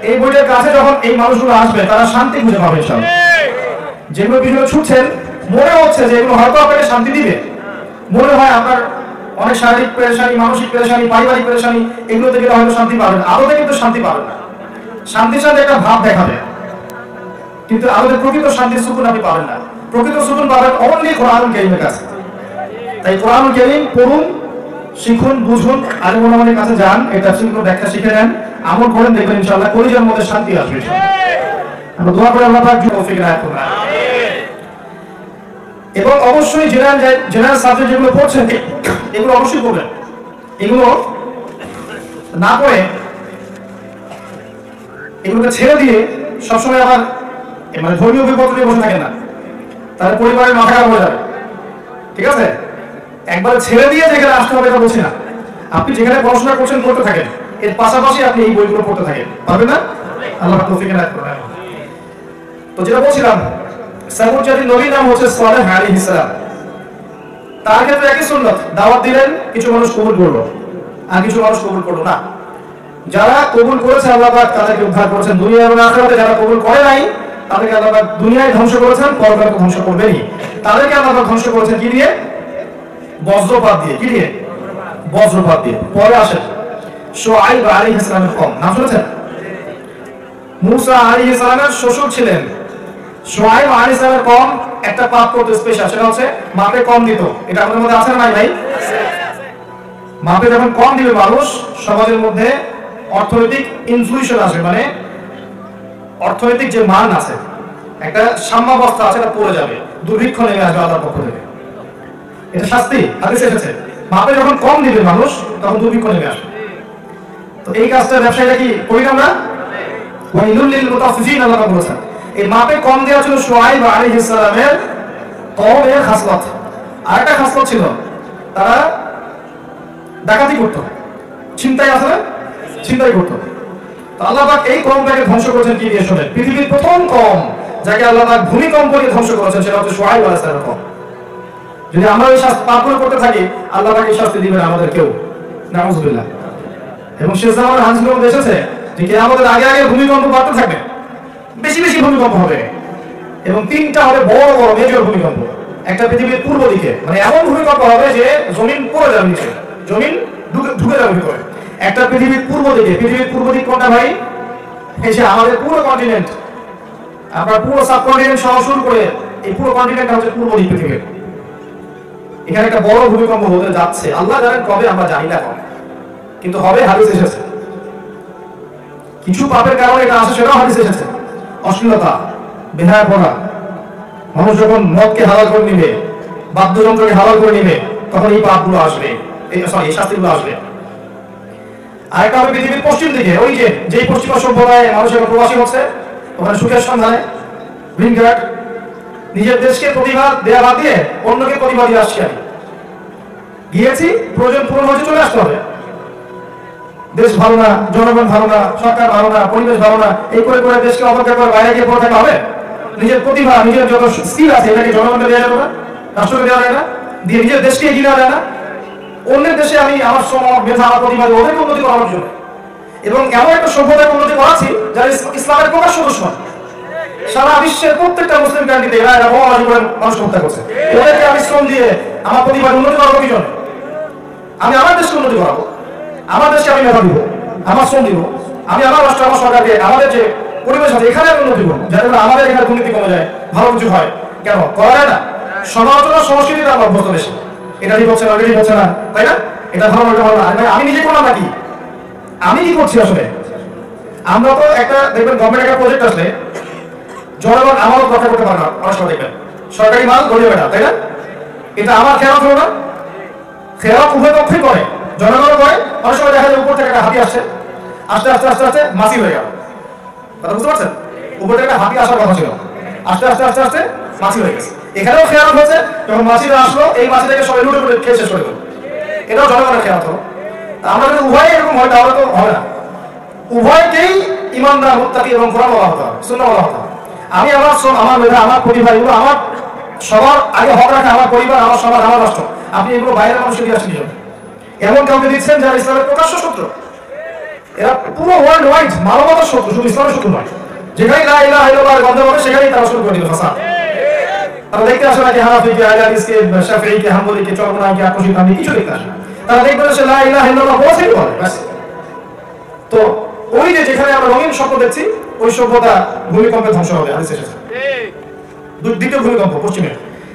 এই বইটার কাছে যখন এই মানুষগুলো আসবে, তারা শান্তি খুঁজে পাবে ইনশাআল্লাহ। যেগুলো পিছনে ছুটছেন, মনে হচ্ছে যে এগুলো হয়তো আপনাকে শান্তি দিবে, মনে হয় আপনার অনেক শারীরিক পেরেশানি, মানসিক পেরেশানি, পারিবারিক পেরেশানি, এগুলো থেকে হয়তো শান্তি পাবেন, আদতে কিন্তু শান্তি পাবেন না। শান্তির সাথে একটা ভাব দেখাবে, কিন্তু আদতে প্রকৃত শান্তির সুকুন আপনি পাবেন না। প্রকৃত সুকুন পাবেন অনলি কোরআনুল কারীমের কাছে। তাই কোরআনুল কারীম পড়ুন, শিখুন, বুঝুন, আলিম ওলামাদের কাছে যান, এই তাফসীরগুলো ব্যাখ্যা শিখে নেন, আমল করেন, দেখবেন ইনশাআল্লাহ কলিজার মধ্যে শান্তি আসবে। আমরা দোয়া করি আল্লাহ পাক তৌফিক দান করুন। এবং অবশ্যই জেনারেল সাবজেক্ট যেগুলো পড়ছেন এগুলো অবশ্যই পড়বেন। এগুলো না পড়ে এগুলোকে ছেড়ে দিয়ে সবসময় আবার মানে ধর্মীয় বিপদ নিয়ে বসে থাকেন না, তাহলে পরিবারের মাথা খারাপ হয়ে যাবে। ঠিক আছে? একবার ছেড়ে দিয়ে যেখানে আসতে হবে এটা বলছি না, আপনি যেখানে পড়াশোনা করছেন করতে থাকেন, এর পাশাপাশি আপনি এই বইগুলো পড়তে থাকেন, পারবেন না? আল্লাহ তৌফিক দান করুন। তো যেটা বলছিলাম, সামুদ জাতির নবীর নাম হচ্ছে সালেহ আলাইহিস সালাম। তার ক্ষেত্রে একই সুন্নাত, দাওয়াত দিলেন, কিছু মানুষ কবুল করলো আর কিছু মানুষ কবুল করলো না। যারা কবুল করেছে আল্লাহ পাক তাদেরকে উদ্ধার করেছেন দুনিয়া এবং আখিরাতে, যারা কবুল করে নাই তাদেরকে আল্লাহ পাক দুনিয়ায় ধ্বংস করেছেন, পরকালে ধ্বংস করবেনই। তাদেরকে আল্লাহ পাক ধ্বংস করেছেন কি দিয়ে? বজ্রপাত দিয়ে। কি দিয়ে? বজ্রপাত দিয়ে। পরে আসেন শুআইব আলাইহিস সালামের কওম, নাম শুনেছেন? মুসা আলাইহিস সালামের শ্বশুর ছিলেন। শুআইব আলাইহিস সালামের কওম একটা পাপ করতে স্পেশাল, সেটা হচ্ছে মাপে কম দিত। এটা আমাদের মধ্যে আছে না নাই ভাই? মাপে যখন কম দিবে মানুষ, সমাজের মধ্যে অর্থনৈতিক ইনফ্লুয়েশন আসবে, মানে অর্থনৈতিক যে মান আছে, একটা সাম্যাবস্থা আছে, এটা পড়ে যাবে, দুর্ভিক্ষ নেমে আসবে আল্লাহর পক্ষ থেকে। এটা শাস্তি হাদিসে এসেছে। মাপে যখন কম দিবে মানুষ, তখন দুর্ভিক্ষ নেমে আসবে। তো এই কাজটা ব্যবসায়ীরা কি করি আমরা? ওয়াইলুল লিল মুতাফফিফিন, আল্লাহ বলেছেন। এই মাপে কম দেওয়া ছিল শুআইব আলাইহিস সালামের কওমের খাসলত। আরেকটা খাসলত ছিল, তারা ডাকাতি করত, ছিনতাই আছে না, ছিনতাই করত। তো আল্লাহ পাক এই কওমটাকে ধ্বংস করেছেন কি দিয়ে? শোনেন, পৃথিবীর প্রথম কওম যাকে আল্লাহ পাক ভূমিকম্প দিয়ে ধ্বংস করেছেন, সেটা হচ্ছে শুআইব আলাইহিস সালামের কওম। যদি আমরা এই শাস্তি পাপগুলো করতে থাকি, আল্লাহ পাক এই শাস্তি দিবেন আমাদের কেউ, নাউযুবিল্লাহ। এবং শেষ জামানার হাদিসের মধ্যে এসেছে যে কিয়ামতের আগে আগে ভূমিকম্প বাড়তে থাকবে, বেশি বেশি ভূমিকম্প হবে, এবং তিনটা হবে বড় বড় মেজর ভূমিকম্প। একটা পৃথিবীর পূর্ব দিকে, মানে এমন ভূমিকম্প হবে যে জমিন পড়ে যাবে নিচে, জমিন ঢুকে যাবে ভিতরে। একটা পৃথিবীর পূর্ব দিকে। পৃথিবীর পূর্ব দিক কোনটা ভাই? এই যে আমাদের পুরো কন্টিনেন্ট, আপনার পুরো সাবকন্টিনেন্ট সহ শুরু করে এই পুরো কন্টিনেন্টটা হচ্ছে পূর্ব দিক পৃথিবীর। এখানে একটা বড় ভূমিকম্প হতে যাচ্ছে, আল্লাহ জানেন কবে, আমরা জানি না কবে, কিন্তু হবে, হাদিস এসেছে। কিছু পাপের কারণে এটা আসে, সেটাও হাদিস এসেছে। অশ্লীলতা, বেহায়াপনা, মানুষ যখন মদকে হালাল করে নিবে, বাদ্যযন্ত্রকে হালাল করে নিবে, তখন এই পাপগুলো আসবে, এই শাস্তিগুলো আসবে। আরেকটা হবে পৃথিবীর পশ্চিম দিকে, ওই যেই পশ্চিমা সভ্যতায় মানুষের প্রবাসী হচ্ছে, ওখানে সুখের সন্ধানে গ্রিন কার্ড, নিজের দেশকে প্রতিভা দেওয়া বাদ দিয়ে অন্যকে প্রতিভা দিয়ে আসছি। আমি গিয়েছি, প্রয়োজন পূরণ হয়েছে, চলে আসতে হবে। দেশ ভালো না, জনগণ ভালো না, সরকার ভালো না, পরিবেশ ভালো না, এই করে করে দেশকে অপেক্ষা করে বাইরে গিয়ে পড়ে থাকা হবে? নিজের প্রতিভা, নিজের যত স্কিল আছে এটাকে জনগণকে দেওয়া যাবে না, রাষ্ট্রকে দেওয়া যায় না, দিয়ে নিজের দেশকে এগিয়ে নেওয়া যায় না? অন্যের দেশে আমি আমার সময়, মেধা, আমার প্রতিভা ওদেরকে উন্নতি করানোর জন্য, এবং এমন একটা সভ্যতাকে উন্নতি করাচ্ছি যারা ইসলামের প্রকাশ্য দুশমন। সারা বিশ্বের প্রত্যেকটা মুসলিম কান্ট্রিতে এরা বোমাবাজি করে মানুষ হত্যা করছে। ওদেরকে আমি শ্রম দিয়ে আমার প্রতিভা উন্নতি করাবো কি জন্য? আমি আমার দেশকে উন্নতি করাবো, আমার দেশকে আমি মেধা দিব, আমার শ্রম দিব, আমি আমার রাষ্ট্র, আমার সরকারকে, আমাদের যে পরিবেশ আছে এখানে আমি উন্নতি করবো, যাতে করে আমাদের এখানে দুর্নীতি কমে যায়, ভালো কিছু হয়। কেন করা যায় না? সমালোচনা সংস্কৃতিটা আমার অভ্যস্ত বেশি, এটা ঠিক হচ্ছে না, এটা ঠিক হচ্ছে না, তাই না? এটা ভালো, এটা ভালো না। আমি নিজে করলাম নাকি? আমি কি করছি আসলে? আমরা তো একটা দেখবেন গভর্নমেন্ট একটা প্রজেক্ট আসলে জনগণ আমারও রক্ষা করতে পারে না, অনেক সময় দেখবেন সরকারি মাল গড়িয়ে বেড়া, তাই না? এটা আমার খেয়াল হলো না, খেয়াল উভয় পক্ষই করে, জনগণও করে। অনেক সময় দেখা যায় উপর থেকে একটা হাতি আসছে, আস্তে আস্তে আস্তে আস্তে মাছি হয়ে গেল। কথা বুঝতে পারছেন? উপর থেকে একটা হাতি আসার কথা ছিল, আস্তে আস্তে আস্তে আস্তে মাছি হয়ে গেছে। এখানেও খেয়াল হয়েছে, যখন মাছিরা আসলো এই মাছিটাকে সবাই লুটে লুটে খেয়ে শেষ করে দিল। এটাও জনগণের খেয়াল হলো। আমরা যদি উভয় এরকম হয় তাহলে তো হবে না। উভয়কেই ইমানদার, মুত্তাকি এবং কোরআন বলা হতো, সুন্নাহ বলা হতো। আমি আমার শ্রম, আমার মেধা, আমার প্রতিভা, এগুলো আমার সবার আগে হক রাখা, আমার পরিবার, আমার সমাজ, আমার রাষ্ট্র। আপনি এগুলো বাইরের মানুষকে দিয়ে আসেন কিভাবে? এমন কাউকে দিচ্ছেন যারা ইসলামের প্রকাশ্য শত্রু। এরা পুরো ওয়ার্ল্ড ওয়াইড মানবতার শত্রু, শুধু ইসলামের শত্রু নয়। যেখানে লা ইলাহা ইল্লাল্লাহর গন্ধ হবে সেখানেই তারা শুরু করে দিল ফাসাদ। তারা দেখতে আসে না যে হানাফিকে, আহলাদিসকে, শাফিঈকে, হাম্বলিকে, চরমনাইকে, আকশি কামি কিছু দেখতে আসে না। তারা দেখবে সে লা ইলাহা ইল্লাল্লাহ বলেই বলে ব্যাস। তো ওই যে যেখানে আমরা রঙিন স্বপ্ন দেখছি, ওই সভ্যতা ভূমিকম্পে ধ্বংস হবে। হাদিসে এসেছে দ্বিতীয় ভূমিকম্প পশ্চিমে।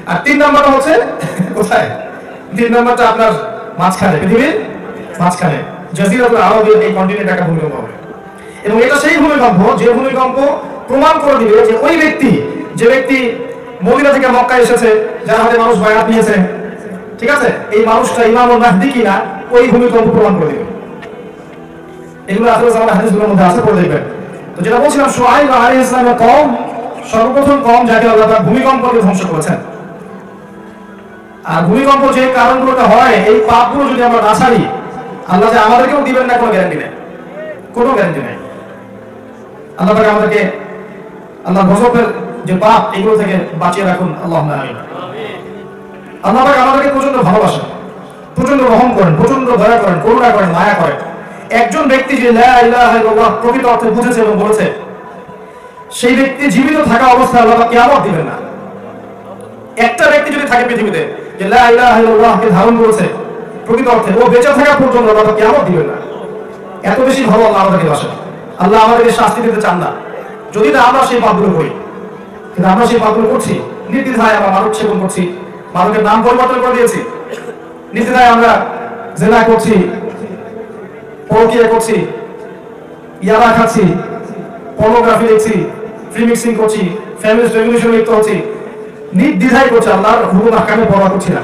আর 3 নম্বরটা হচ্ছে কোথায়? 3 নম্বরটা আপনার মাঝখানে, পৃথিবীর মাঝখানে জাজিরাতুল আরবের এই কন্টিনেন্টে একটা ভূমিকম্প হবে। এবং এটা সেই ভূমিকম্প যে ভূমিকম্প প্রমাণ করে দিবে যে ওই ব্যক্তি, যে ব্যক্তি মদিনা থেকে মক্কায় এসেছে, যার হাতে মানুষ বায়াত নিয়েছে, ঠিক আছে, এই মানুষটা ইমামুল মাহদি কিনা, ওই ভূমিকম্প প্রমাণ করে দিবে। এগুলো আসলে আমাদের হাদিসগুলোর মধ্যে আছে, পড়ে দেখবেন। তো যেটা বলছিলাম, শুআয়ব আলাইহিস সালামের কওম, সর্বপ্রথম কওম যাকে আল্লাহ তাআলা ভূমিকম্পকে ধ্বংস করেছেন। আর ভূমিকম্প যে কারণগুলোতে হয়, এই পাপগুলো যদি আমরা না ছাড়ি, আল্লাহ যে আমাদেরকেও দিবেন না কোনো গ্যারান্টি নেই, কোনো গ্যারান্টি নেই। আল্লাহ তাআলা আমাদেরকে আল্লাহর গজবের যে পাপ, এগুলো থেকে বাঁচিয়ে রাখুন, আল্লাহুম্মা আমিন। আল্লাহ তাআলা আমাদেরকে প্রচন্ড ভালোবাসেন, প্রচন্ড রহম করেন, প্রচন্ড দয়া করেন, করুণা করেন, মায়া করেন। একজন ব্যক্তি যে লা ইলাহা ইল্লাল্লাহ প্রকৃত অর্থে বুঝেছে এবং বলেছে, সেই ব্যক্তি জীবিত থাকা অবস্থায় আল্লাহ কিয়ামত দিবেন না। একটা ব্যক্তি যদি থাকে পৃথিবীতে যে লা ইলাহা ইল্লাল্লাহকে ধারণ করেছে প্রকৃত অর্থে, ও বেঁচে থাকা পর্যন্ত আল্লাহ কিয়ামত দিবেন না। এত বেশি ভালো আল্লাহ আমাদেরকে বাসেন। আল্লাহ আমাদেরকে শাস্তি দিতে চান না যদি না আমরা সেই পাপগুলো করি। কিন্তু আমরা সেই পাপগুলো করছি, নির্দ্বিধায় আমরা মাদক সেবন করছি, মাদকের নাম পরিবর্তন করে দিয়েছি, নির্দ্বিধায় আমরা জেনা করছি, পরকীয়া করছি, ইয়াবা খাচ্ছি, পর্নোগ্রাফি দেখছি, ফ্রি মিক্সিং করছি, ফ্যামিলিস্ট রেভলিউশন লিপ্ত হচ্ছি, নির্দ্বিধায় করছি। আল্লাহর হুকুম আহকামে পরোয়া করছি না,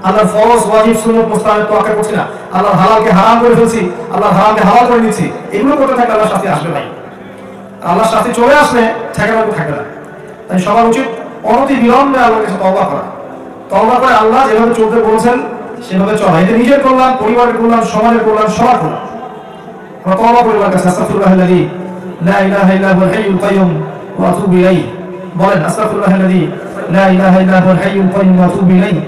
আল্লাহর ফরজ ওয়াজিব সুন্নাত মুস্তাহাবের তোয়াক্কা করছি না, আল্লাহর হালালকে হারাম করে ফেলছি, আল্লাহর হারামকে হালাল করে নিচ্ছি। এগুলো করতে থাকলে আল্লাহর শাস্তি আসবে না। আল্লাহর শাস্তি চলে আসলে ঠেকানো থাকবে না। তাই সবার উচিত অনতি বিলম্বে আল্লাহর কাছে তওবা করা, তওবা করে আল্লাহ যেভাবে চলতে বলছেন সেভাবে চলা। এতে নিজের কল্যাণ, পরিবারের কল্যাণ, সমাজের কল্যাণ, সবার কল্যাণ। আমরা তওবা করি আল্লাহর কাছে, আস্তাগফিরুল্লাহাল্লাযী লা ইলাহা ইল্লা হুয়াল হাইয়ুল কাইয়্যুম ওয়া আতুবু ইলাইহি। বলেন আস্তাগফিরুল্লাহাল্লাযী লা ইলাহা ইল্লা হুয়াল হাইয়ুল কাইয়্যুম ওয়া আতুবু ইলাইহি,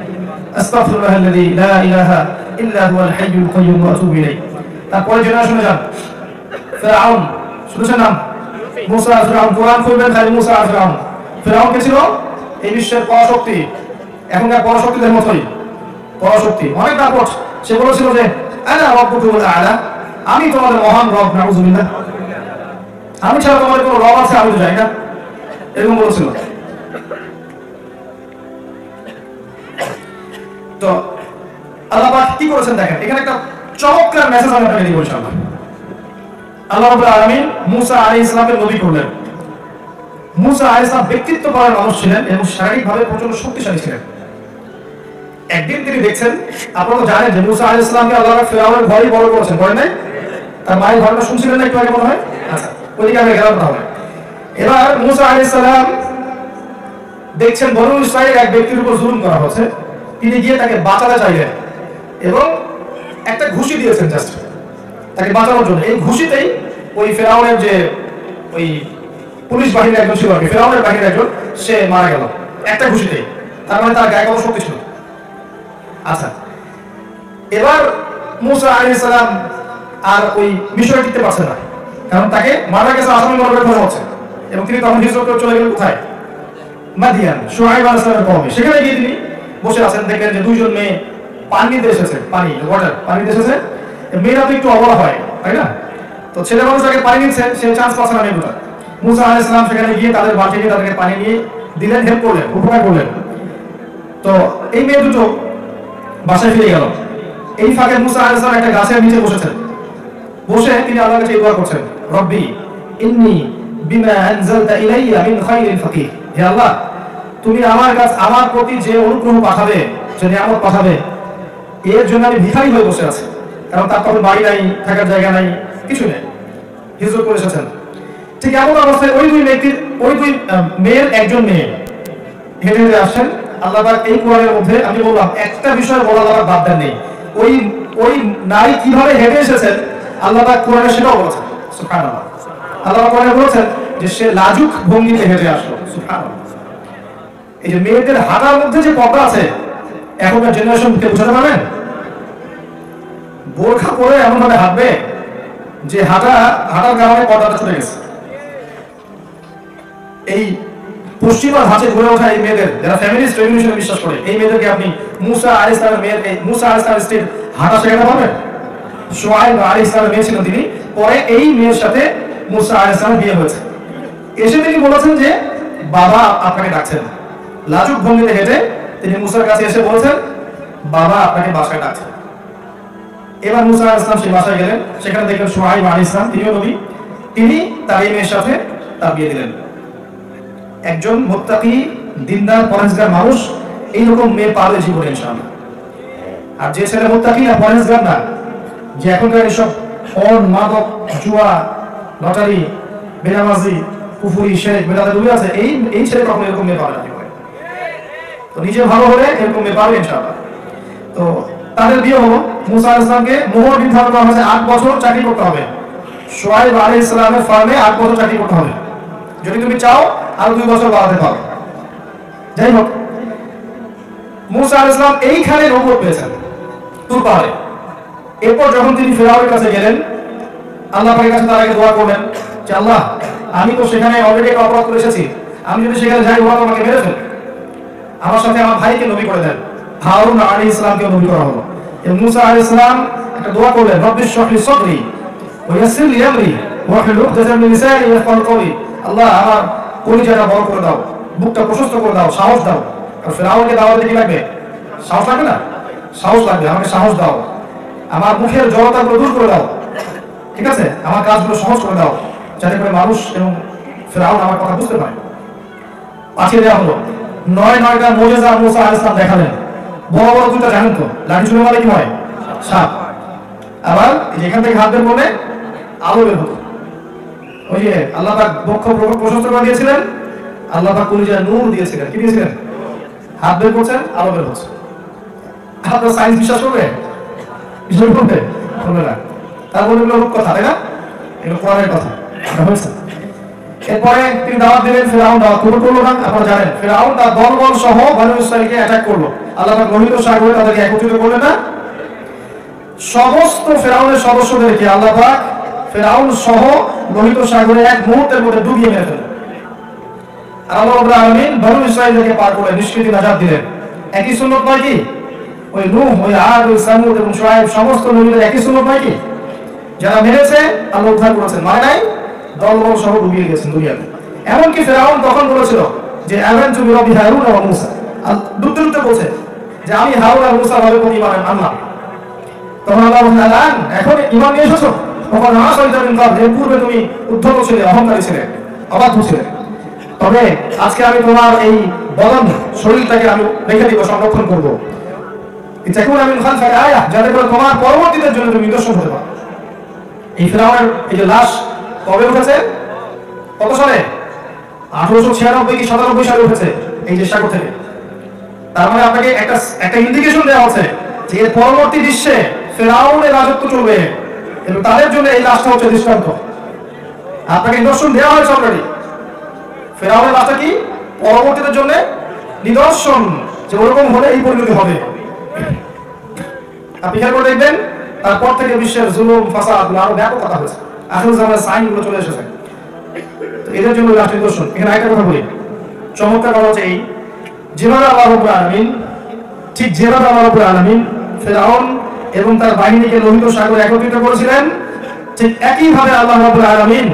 আস্তাগফিরুল্লাহাল্লাযী লা ইলাহা ইল্লা হুয়াল হাইয়ুল কাইয়্যুম ওয়া আতুবু ইলাইহি। তারপরে জেনারেশনে যান, ফিরআউন, শুনেছেন নাম? মুসা আর ফিরআউন, কোরআন খুলবেন খালি মুসা আর ফিরআউন। ফিরআউন কে ছিল? এই বিশ্বের পরাশক্তি, এখনকার পরাশক্তিদের মতোই পরাশক্তি, অনেক দাপট। সে বলেছিল যে আনা রাব্বুকুমুল আ'লা, আমি তোমাদের মহান রব, নাউযুবিল্লাহ, আমি ছাড়া তোমাদের কোনো রব আছে আমি তো জানি না, এরকম বলেছিল। তো আল্লাহ পাক কি করেছেন দেখেন, এখানে একটা চমৎকার মেসেজ আমি আপনাকে দিব ইনশাআল্লাহ। আল্লাহ রাব্বুল আলামিন মুসা আলাইহিস সালামের নবী করলেন। মুসা আলাইহিস সালাম ব্যক্তিত্বপরায়ণ মানুষ ছিলেন এবং শারীরিকভাবে প্রচন্ড শক্তিশালী ছিলেন। একদিন তিনি দেখছেন, আপনারা তো জানেন যে মুসা আলাইহিস সালামকে আল্লাহ ফিরআউনের ঘরেই বড় করেছেন, করেন নাই? তার মায়ের ঘটনা শুনছিলেন না একটু আগে মনে হয়? আচ্ছা, ওইদিকে আমি গেলাম তাহলে। এবার মুসা আলাইহিস সালাম দেখছেন বনু ইসরাইলের এক ব্যক্তির উপর জুলুম করা হচ্ছে, তিনি গিয়ে তাকে বাঁচাতে চাইলেন এবং একটা ঘুষি দিয়েছেন জাস্ট তাকে বাঁচানোর জন্য। এই ঘুষিতেই ওই ফেরাউনের যে ওই পুলিশ বাহিনীর একজন ছিল, ফেরাউনের বাহিনীর একজন, সে মারা গেল একটা ঘুষিতেই। তার মানে তার গায়ে কোনো শক্তি ছিল। আচ্ছা, এবার মুসা আলাইহিস সালাম আর ওই বিষয় টিকতে পারছে না, কারণ তাকে মারা গেছে আসামি মনে করে মনে হচ্ছে, এবং তিনি তখন হিজরত করে চলে গেলেন কোথায়? মাদিয়ান, শুআয়ব আলাইহিস সালামের কওমে। সেখানে গিয়ে তিনি বসে আছেন, দেখলেন যে দুইজন মেয়ে পানি নিতে এসেছে, পানি নিতে এসেছে। মেয়েরা তো একটু অবলা হয়, তাই না? তো ছেলে মানুষ আগে পানি নিচ্ছে, সে চান্স পাচ্ছে না মেয়েগুলো। মুসা আলাইহিস সালাম সেখানে গিয়ে তাদের বালতি নিয়ে তাদেরকে পানি নিয়ে দিলেন, হেল্প করলেন, উপকার করলেন। তো এই মেয়ে দুটো বাসায় ফিরে গেল। এই ফাঁকে মুসা আলাইহিস সালাম একটা গাছের নিচে বসেছেন, বসে তিনি আল্লাহর কাছে দোয়া করছেন, রব্বি ইন্নী বিমা আনজালতা ইলাইয়া মিন খাইরিন ফাকিহ। হে আল্লাহ, তুমি আমার প্রতি যে অনুগ্রহ পাঠাবে, যে নিয়ামত পাঠাবে, এর জন্য আমি ভিখারি হয়ে বসে আছি। কারণ তার তখন বাড়ি নাই, থাকার জায়গা নাই, কিছু নেই, হিজরত করে এসেছেন। ঠিক এমন অবস্থায় ওই দুই মেয়ের একজন মেয়ে হেঁটে হেঁটে আসছেন। আল্লাহ পাক এই কোরআনের মধ্যে, আমি বললাম একটা বিষয় বলা আল্লাহ বাদ দেন নেই, ওই নারী কিভাবে হেঁটে এসেছেন আল্লাহ পাক কোরআনে সেটাও বলেছেন। সুবহানাল্লাহ, আল্লাহ পাক কোরআনে বলেছেন যে সে লাজুক ভঙ্গিতে হেঁটে আসলো। সুবহানাল্লাহ, এই যে মেয়েদের হাঁটার মধ্যে যে পর্দা আছে, এখনকার জেনারেশনকে বুঝাতে পারবেন? বোরখা পরে এমন ভাবে হাঁটবে যে হাঁটার কারণে পর্দাটা ছুটে গেছে। এই পশ্চিমা ধাঁচে গড়ে ওঠা এই মেয়েদের, যারা ফ্যামিলিস্ট রেভলিউশনে বিশ্বাস করে, এই মেয়েদেরকে আপনি মুসা আলাইহিস সালামের মেয়ের, মুসা আলাইহিস সালামের স্ত্রীর হাঁটা শেখাতে পারবেন? শুআয়ব আলাইহিস সালামের মেয়ে ছিলেন তিনি, পরে এই মেয়ের সাথে মুসা আলাইহিস সালামের বিয়ে হয়েছে। এসে তিনি বলেছেন যে বাবা আপনাকে ডাকছেন। লাজুক ভঙ্গিতে হেঁটে তিনি মুসার কাছে এসে বলেছেন, বাবা আপনাকে বাসায় ডাকছেন। এবার মুসা আলাইহিস সালাম সেই বাসায় গেলেন, সেখানে দেখলেন শুআয়ব আলাইহিস সালাম, তিনিও নবী, তিনি তার এই মেয়ের সাথে তার বিয়ে দিলেন। একজন মুত্তাকি, দিনদার, পরহেজগার মানুষ এইরকম মেয়ে পাবে জীবনে ইনশাআল্লাহ। আর যে ছেলে মুত্তাকি না, পরহেজগার না, যে এখনকার এসব পণ, মাদক, জুয়া, লটারি, বেনামাজি, কুফরি, শিরক, বিদআতে ডুবে আছে, এই ছেলে কখনো এরকম মেয়ে পাবে না জীবনে। তো নিজে ভালো হলে এরকম মেয়ে পাবে ইনশাআল্লাহ। তো তাদের বিয়ে হলো। মুসা আলাইহিস সালামকে মোহর নির্ধারণ করা হয়েছে 8 বছর চাকরি করতে হবে। শুআয়ব আলাইহিস সালামের ফার্মে 8 বছর চাকরি করতে হবে। যদি তুমি চাও আরো 2 বছর বাড়াতে পারো। যাই হোক, মুসা আলাইহিস সালাম এইখানে নবুয়ত পেয়েছেন, তুর পাহাড়ে। এরপর যখন তিনি ফিরআউনের কাছে গেলেন, আল্লাহ পাকের কাছে তার আগে দোয়া করলেন যে আল্লাহ, আমি তো সেখানে অলরেডি একটা অপরাধ করে এসেছি, আমি যদি সেখানে যাই ওরা আমাকে মেরে ফেলবে। আমার সাথে আমার ভাইকে নবী করে দেন, হারুন আলাইহিস সালামকে নবী করা হলো। এবং মুসা আলাইহিস সালাম একটা দোয়া করলেন, রব্বি ইশরাহ লি সাদরি ওয়া ইয়াসসির লি আমরি ওয়াহলুল উকদাতাম মিন লিসানি ইয়াফকাহু কওলি। আল্লাহ, আমার কলিজাটা বড় করে দাও, বুকটা প্রশস্ত করে দাও, সাহস দাও। আর ফিরআউনকে দাওয়াতে কি লাগবে? সাহস লাগবে না? সাহস লাগবে। আমাকে সাহস দাও, আমার মুখের জড়তাগুলো দূর করে দাও, ঠিক আছে? আমার কাজগুলো সহজ করে দাও, যাতে করে মানুষ এবং ফিরআউন আমার কথা বুঝতে পারে। পাঠিয়ে দেওয়া হলো। 9টা মুজিজা মুসা আলাইহিস সালাম দেখালেন। বড় বড় দুটো জানেন তো, লাঠি ছুঁড়ে মারলে কি হয়? সাপ। আবার যেখান থেকে হাত বের করলে আলো বের হতো। ওই যে আল্লাহ পাক বক্ষ প্রশস্ত করে দিয়েছিলেন, আল্লাহ পাক কলিজায় নূর দিয়েছিলেন। কি দিয়েছিলেন? হাত বের করছেন, আলো বের হচ্ছে। আপনার সায়েন্স বিশ্বাস করবে? বিশ্বাস করবে? করবে না। তারপরে এগুলো কথা, তাই না? এগুলো কোরআনের কথা হয়েছে। এরপরে তিনি দাওয়াত দিলেন, ফিরআউন দাওয়াত কবুল করলো না। আপনারা জানেন ফিরআউন তার দলবল সহ বনী ইসরাঈলকে অ্যাটাক করলো। আল্লাহ পাক লোহিত সাগরে তাদেরকে একত্রিত করলেন না? সমস্ত ফিরআউনের সদস্যদেরকে আল্লাহ পাক ফিরআউন সহ লোহিত সাগরে এক মুহূর্তের মধ্যে ডুবিয়ে মেরে ফেললেন। আল্লাহ রাব্বুল আলামিন বনী ইসরাঈলকে পার করে নিষ্কৃতি নাজাত দিলেন। একই সুন্নাত নয় কি? ওই নূহ, ওই আদ, ওই সামুদ এবং শুআয়ব সমস্ত নবীদের একই সুন্নাত নয় কি? যারা মেরেছে আল্লাহ উদ্ধার করেছেন, মানে নাই দলবল সহ ডুবিয়ে গেছেন দুনিয়াতে। এমনকি ফিরআউন তখন বলেছিল যে আমানতু বিরাব্বি হারুন ওয়া মূসা, ডুবতে ডুবতে বলছে যে আমি হারুন আর মূসার রবের প্রতি ঈমান আনলাম। তখন আল্লাহ বললেন, এখন ঈমান নিয়ে এসেছো? তখন এর পূর্বে তুমি উদ্ধত ছিলে, অহংকারী ছিলে, অবাধ্য ছিলে। তবে আজকে আমি তোমার এই বদন শরীরটাকে আমি রেখে দিব, সংরক্ষণ করবো, যাতে করে তোমার পরবর্তীদের জন্য তুমি নিদর্শন হতে পারো। এই ফেরাউনের এই যে লাশ কবে উঠেছে? কত সালে? 1896 কি 97 সালে উঠেছে এই যে সাগর থেকে। তার মানে আপনাকে একটা ইন্ডিকেশন দেওয়া হচ্ছে যে এর পরবর্তী বিশ্বে ফেরাউনের রাজত্ব চলবে এবং তাদের জন্য এই লাশটা হচ্ছে দৃষ্টান্ত। আপনাকে নিদর্শন দেওয়া হয়েছে অলরেডি। ফেরাউনের লাশটা কি পরবর্তীদের জন্য নিদর্শন, যে ওরকম হলে এই পরিণতি হবে। আপনি খেয়াল করে দেখবেন তারপর থেকে বিশ্বের জুলুম ফাসাদ আরো ব্যাপক কথা হয়েছে, আখির জামানার সাইনগুলো চলে এসেছে। এদের জন্য লাস্ট নিদর্শন। এখানে একটা কথা বলি, চমৎকার কথা হচ্ছে এই, যেভাবে আল্লাহ রাব্বুল আলামিন ফেরাউন এবং তার বাহিনীকে লোহিত সাগরে একত্রিত করেছিলেন, ঠিক একইভাবে আল্লাহ রাব্বুল আলামিন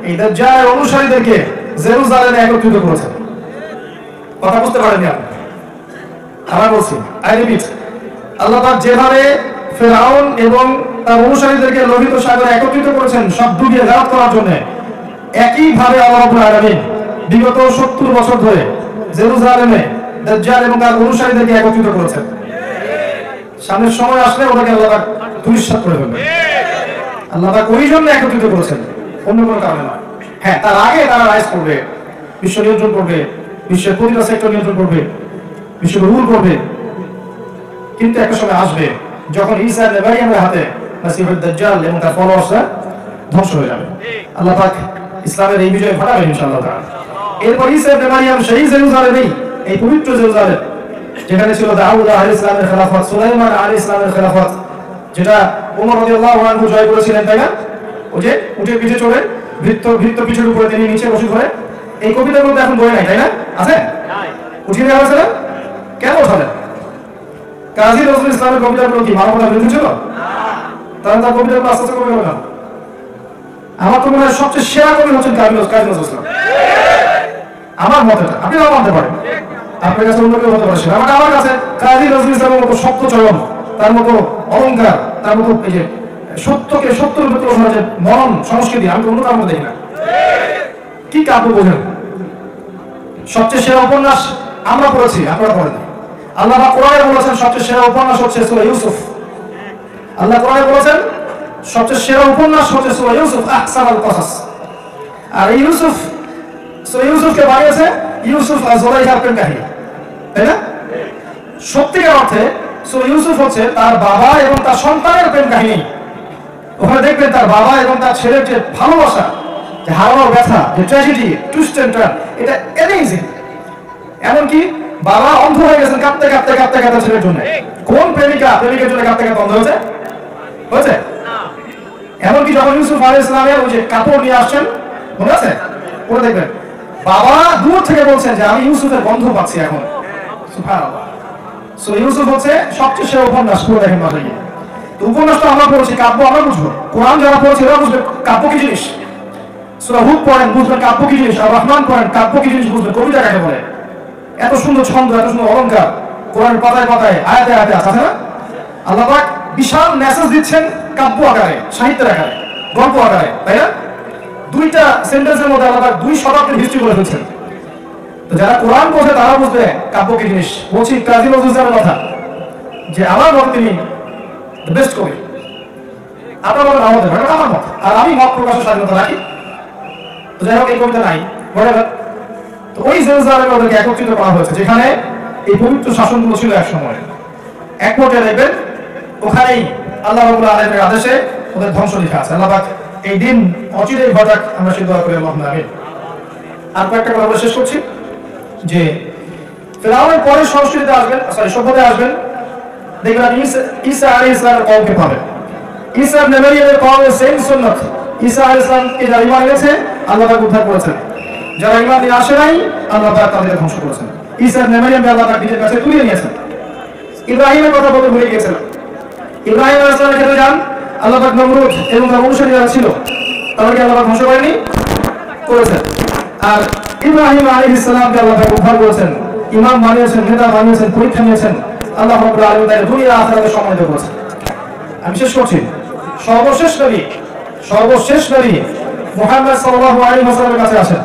এই দাজ্জালের অনুসারীদেরকে জেরুজালেমে একত্রিত করেছেন। কথা বুঝতে পারেননি আপনি? আবার বলছি, আই রিপিট, আল্লাহ পাক যেভাবে ফেরাউন এবং তার অনুসারীদেরকে লোহিত সাগরে একত্রিত করেছেন সব ডুবিয়ে গায়েব করার জন্য, একইভাবে আল্লাহ রাব্বুল আলামিন বিগত 70 বছর ধরে জেরুজালেমে দাজ্জাল এবং তার অনুসারীদেরকে একত্রিত করেছেন। সামনের সময় আসলে ওটাকে আল্লাহ পাক ধূলিসাৎ করে ফেলবেন। আল্লাহ পাক ওই জন্য একত্রিত করেছেন, অন্য কোনো কারণে নয়। হ্যাঁ, তার আগে তারা রাইজ করবে, বিশ্ব নিয়ন্ত্রণ করবে, বিশ্বের প্রতিটা সেক্টর নিয়ন্ত্রণ করবে, বিশ্বকে রুল করবে। কিন্তু একটা সময় আসবে যখন ঈসা ইবনে মারইয়ামের হাতে মাসিহুদ দাজ্জাল এবং তার ফলোয়ার্সরা ধ্বংস হয়ে যাবে। আল্লাহ পাক ইসলামের এই বিজয় ঘটাবেন ইনশাআল্লাহ তাআলা। এরপর ঈসা ইবনে মারইয়াম সেই জেরুজালেমেই, এই পবিত্র জেরুজালেম যেখানে ছিল দাউদ আলাইহিস সালামের খেলাফত, সুলাইমান আলাইহিস সালামের খেলাফত, যেটা ওমর রাদিয়াল্লাহু আনহু জয় করেছিলেন, তাই না? ওই যে উঠে পিঠে চড়ে ভৃত্য পিঠের উপরে তিনি নিচে বসে ধরে, এই কবিতার মধ্যে এখন বই নাই, তাই না? আছে? উঠিয়ে দেওয়া হয়েছিল, কেন ওঠালেন? কাজী নজরুল ইসলামের কবিতাগুলো কি মানবতার বিরুদ্ধে ছিল? তাহলে তার কবিতাগুলো আস্তে আস্তে কমে গেল না? আমার তো মনে হয় সবচেয়ে সেরা কবি হচ্ছেন কাজী নজরুল ইসলাম, আমার মতে। আপনি নাও মানতে পারেন, আপনার কাছে অন্য কেউ হতে পারে সেটা, আমার কাছে কাজী নজরুল ইসলামের মতো শব্দ চয়ন, তার মতো অলঙ্কার, তার মতো এই যে সত্যকে সত্যের ভিতরে ওঠানো যে মনন সংস্কৃতি, আমি অন্য কারণ দেখি না। কি কাব্য বোঝেন? সবচেয়ে সেরা উপন্যাস আমরা পড়েছি, আপনারা পড়েন। আল্লাহ কোরআনে বলেছেন সবচেয়ে সেরা উপন্যাস হচ্ছে সূরা ইউসুফ। আল্লাহ কোরআনে বলেছেন সবচেয়ে সেরা উপন্যাস হচ্ছে সূরা ইউসুফ, আহসানুল কসাস। আর সূরা ইউসুফকে বানিয়েছে ইউসুফ আর জুলাইখার প্রেম কাহিনী, তাই না? সত্যিকার অর্থে সূরা ইউসুফ হচ্ছে তার বাবা এবং তার সন্তানের প্রেম কাহিনী। ওখানে দেখবেন তার বাবা এবং তার ছেলের যে ভালোবাসা, যে হারানোর ব্যথা, যে ট্র্যাজেডি, টুইস্ট এন্ড টার্ন, এটা অ্যামেজিং। এমনকি বাবা অন্ধ হয়ে গেছেন কাঁদতে কাঁদতে কাঁদতে কাঁদতে ছেলের জন্য। কোন প্রেমিকের জন্য কাঁদতে কাঁদতে অন্ধ হয়েছে? এমনকি যখন ইউসুফ আলাইহিস সালামের ওই যে কাপড় নিয়ে আসছেন, মনে আছে? ওটা দেখবেন বাবা দূর থেকে বলছেন যে আমি ইউসুফের গন্ধ পাচ্ছি এখন। সুবহানাল্লাহ। সো ইউসুফ হচ্ছে সবচেয়ে সেরা উপন্যাস। পুরো দেখেন মাঝে গিয়ে তো উপন্যাসটা আমরা পড়েছি, কাব্য আমরা বুঝবো। কোরআন যারা পড়েছে এরা বুঝবে কাব্য কি জিনিস। সূরা হুদ পড়েন, বুঝবেন কাব্য কি জিনিস। আর রহমান পড়েন, কাব্য কি জিনিস বুঝবেন। কবিতা কাকে বলে? এত সুন্দর ছন্দ, এত সুন্দর অলঙ্কার কোরআনের পাতায় পাতায় আয়াতে আয়াতে আছে না? আল্লাহ পাক বিশাল মেসেজ দিচ্ছেন কাব্য আকারে, সাহিত্যের আকারে, গল্প আকারে, তাই না? দুইটা সেন্টেন্সের মধ্যে আল্লাহ পাক 2 শতাব্দীর হিস্ট্রি বলে ফেলছেন। তো যারা কোরআন পড়ে তারা বুঝবে কাব্য কি জিনিস। বলছি কাজী নজরুল ইসলামের কথা, যে আমার মত তিনি দ্য বেস্ট কবি। আপনার মত আমাদের আমার মত, আর আমি মত প্রকাশের স্বাধীনতা রাখি। তো যাই হোক, এই কবিতা নাই, তো ওই জেরুজালেমে ওদেরকে একত্রিত করা হয়েছে, যেখানে এই পবিত্র শাসনগুলো ছিল এক সময়। এক পর্যায়ে দেখবেন ওখানেই আল্লাহ রাব্বুল আলামিনের আদেশে ওদের ধ্বংস লেখা আছে। আল্লাহ পাক এই দিন অচিরেই ঘটাক, আমরা সেই দোয়া করি আল্লাহুম্মা আমিন। আর কয়েকটা কথা বলে শেষ করছি, যে ফেরাউনের পরে সংস্কৃতিতে আসবেন, সভ্যতায় আসবেন, দেখবেন আপনি ঈসা আলাইহিস সালামের কওমকে পাবেন। ঈসা ইবনে মারইয়ামের কওমের সেম সুন্নাত। ঈসা আলাইহিস সালামকে যারা ঈমান এনেছে আল্লাহ পাক উদ্ধার করেছেন, যারা ঈমান নিয়ে আসে নাই আল্লাহ পাক তাদেরকে ধ্বংস করেছেন। ঈসা ইবনে মারইয়ামকে আল্লাহ পাক নিজের কাছে তুলে নিয়েছেন। ইব্রাহিমের কথা বলতে ভুলে গিয়েছিলাম। ইব্রাহিম আলাইহিস সালামের ক্ষেত্রে যান, আল্লাহ পাক নমরুদ এবং তার অনুসারী যারা ছিল তাদেরকে আল্লাহ পাক ধ্বংস করেছেন। আর ইব্রাহিম আলাইহিস সালামকে আল্লাহ পাক উদ্ধার করেছেন, ইমাম বানিয়েছেন, নেতা বানিয়েছেন, পরীক্ষা নিয়েছেন। আল্লাহ রাব্বুল আলামিন তাকে দুনিয়া আখিরাতে সম্মানিত করেছেন। আমি শেষ করছি, সর্বশেষ নবী মুহাম্মদ সাল্লাল্লাহু আলাইহি ওয়াসাল্লামের কাছে আসেন।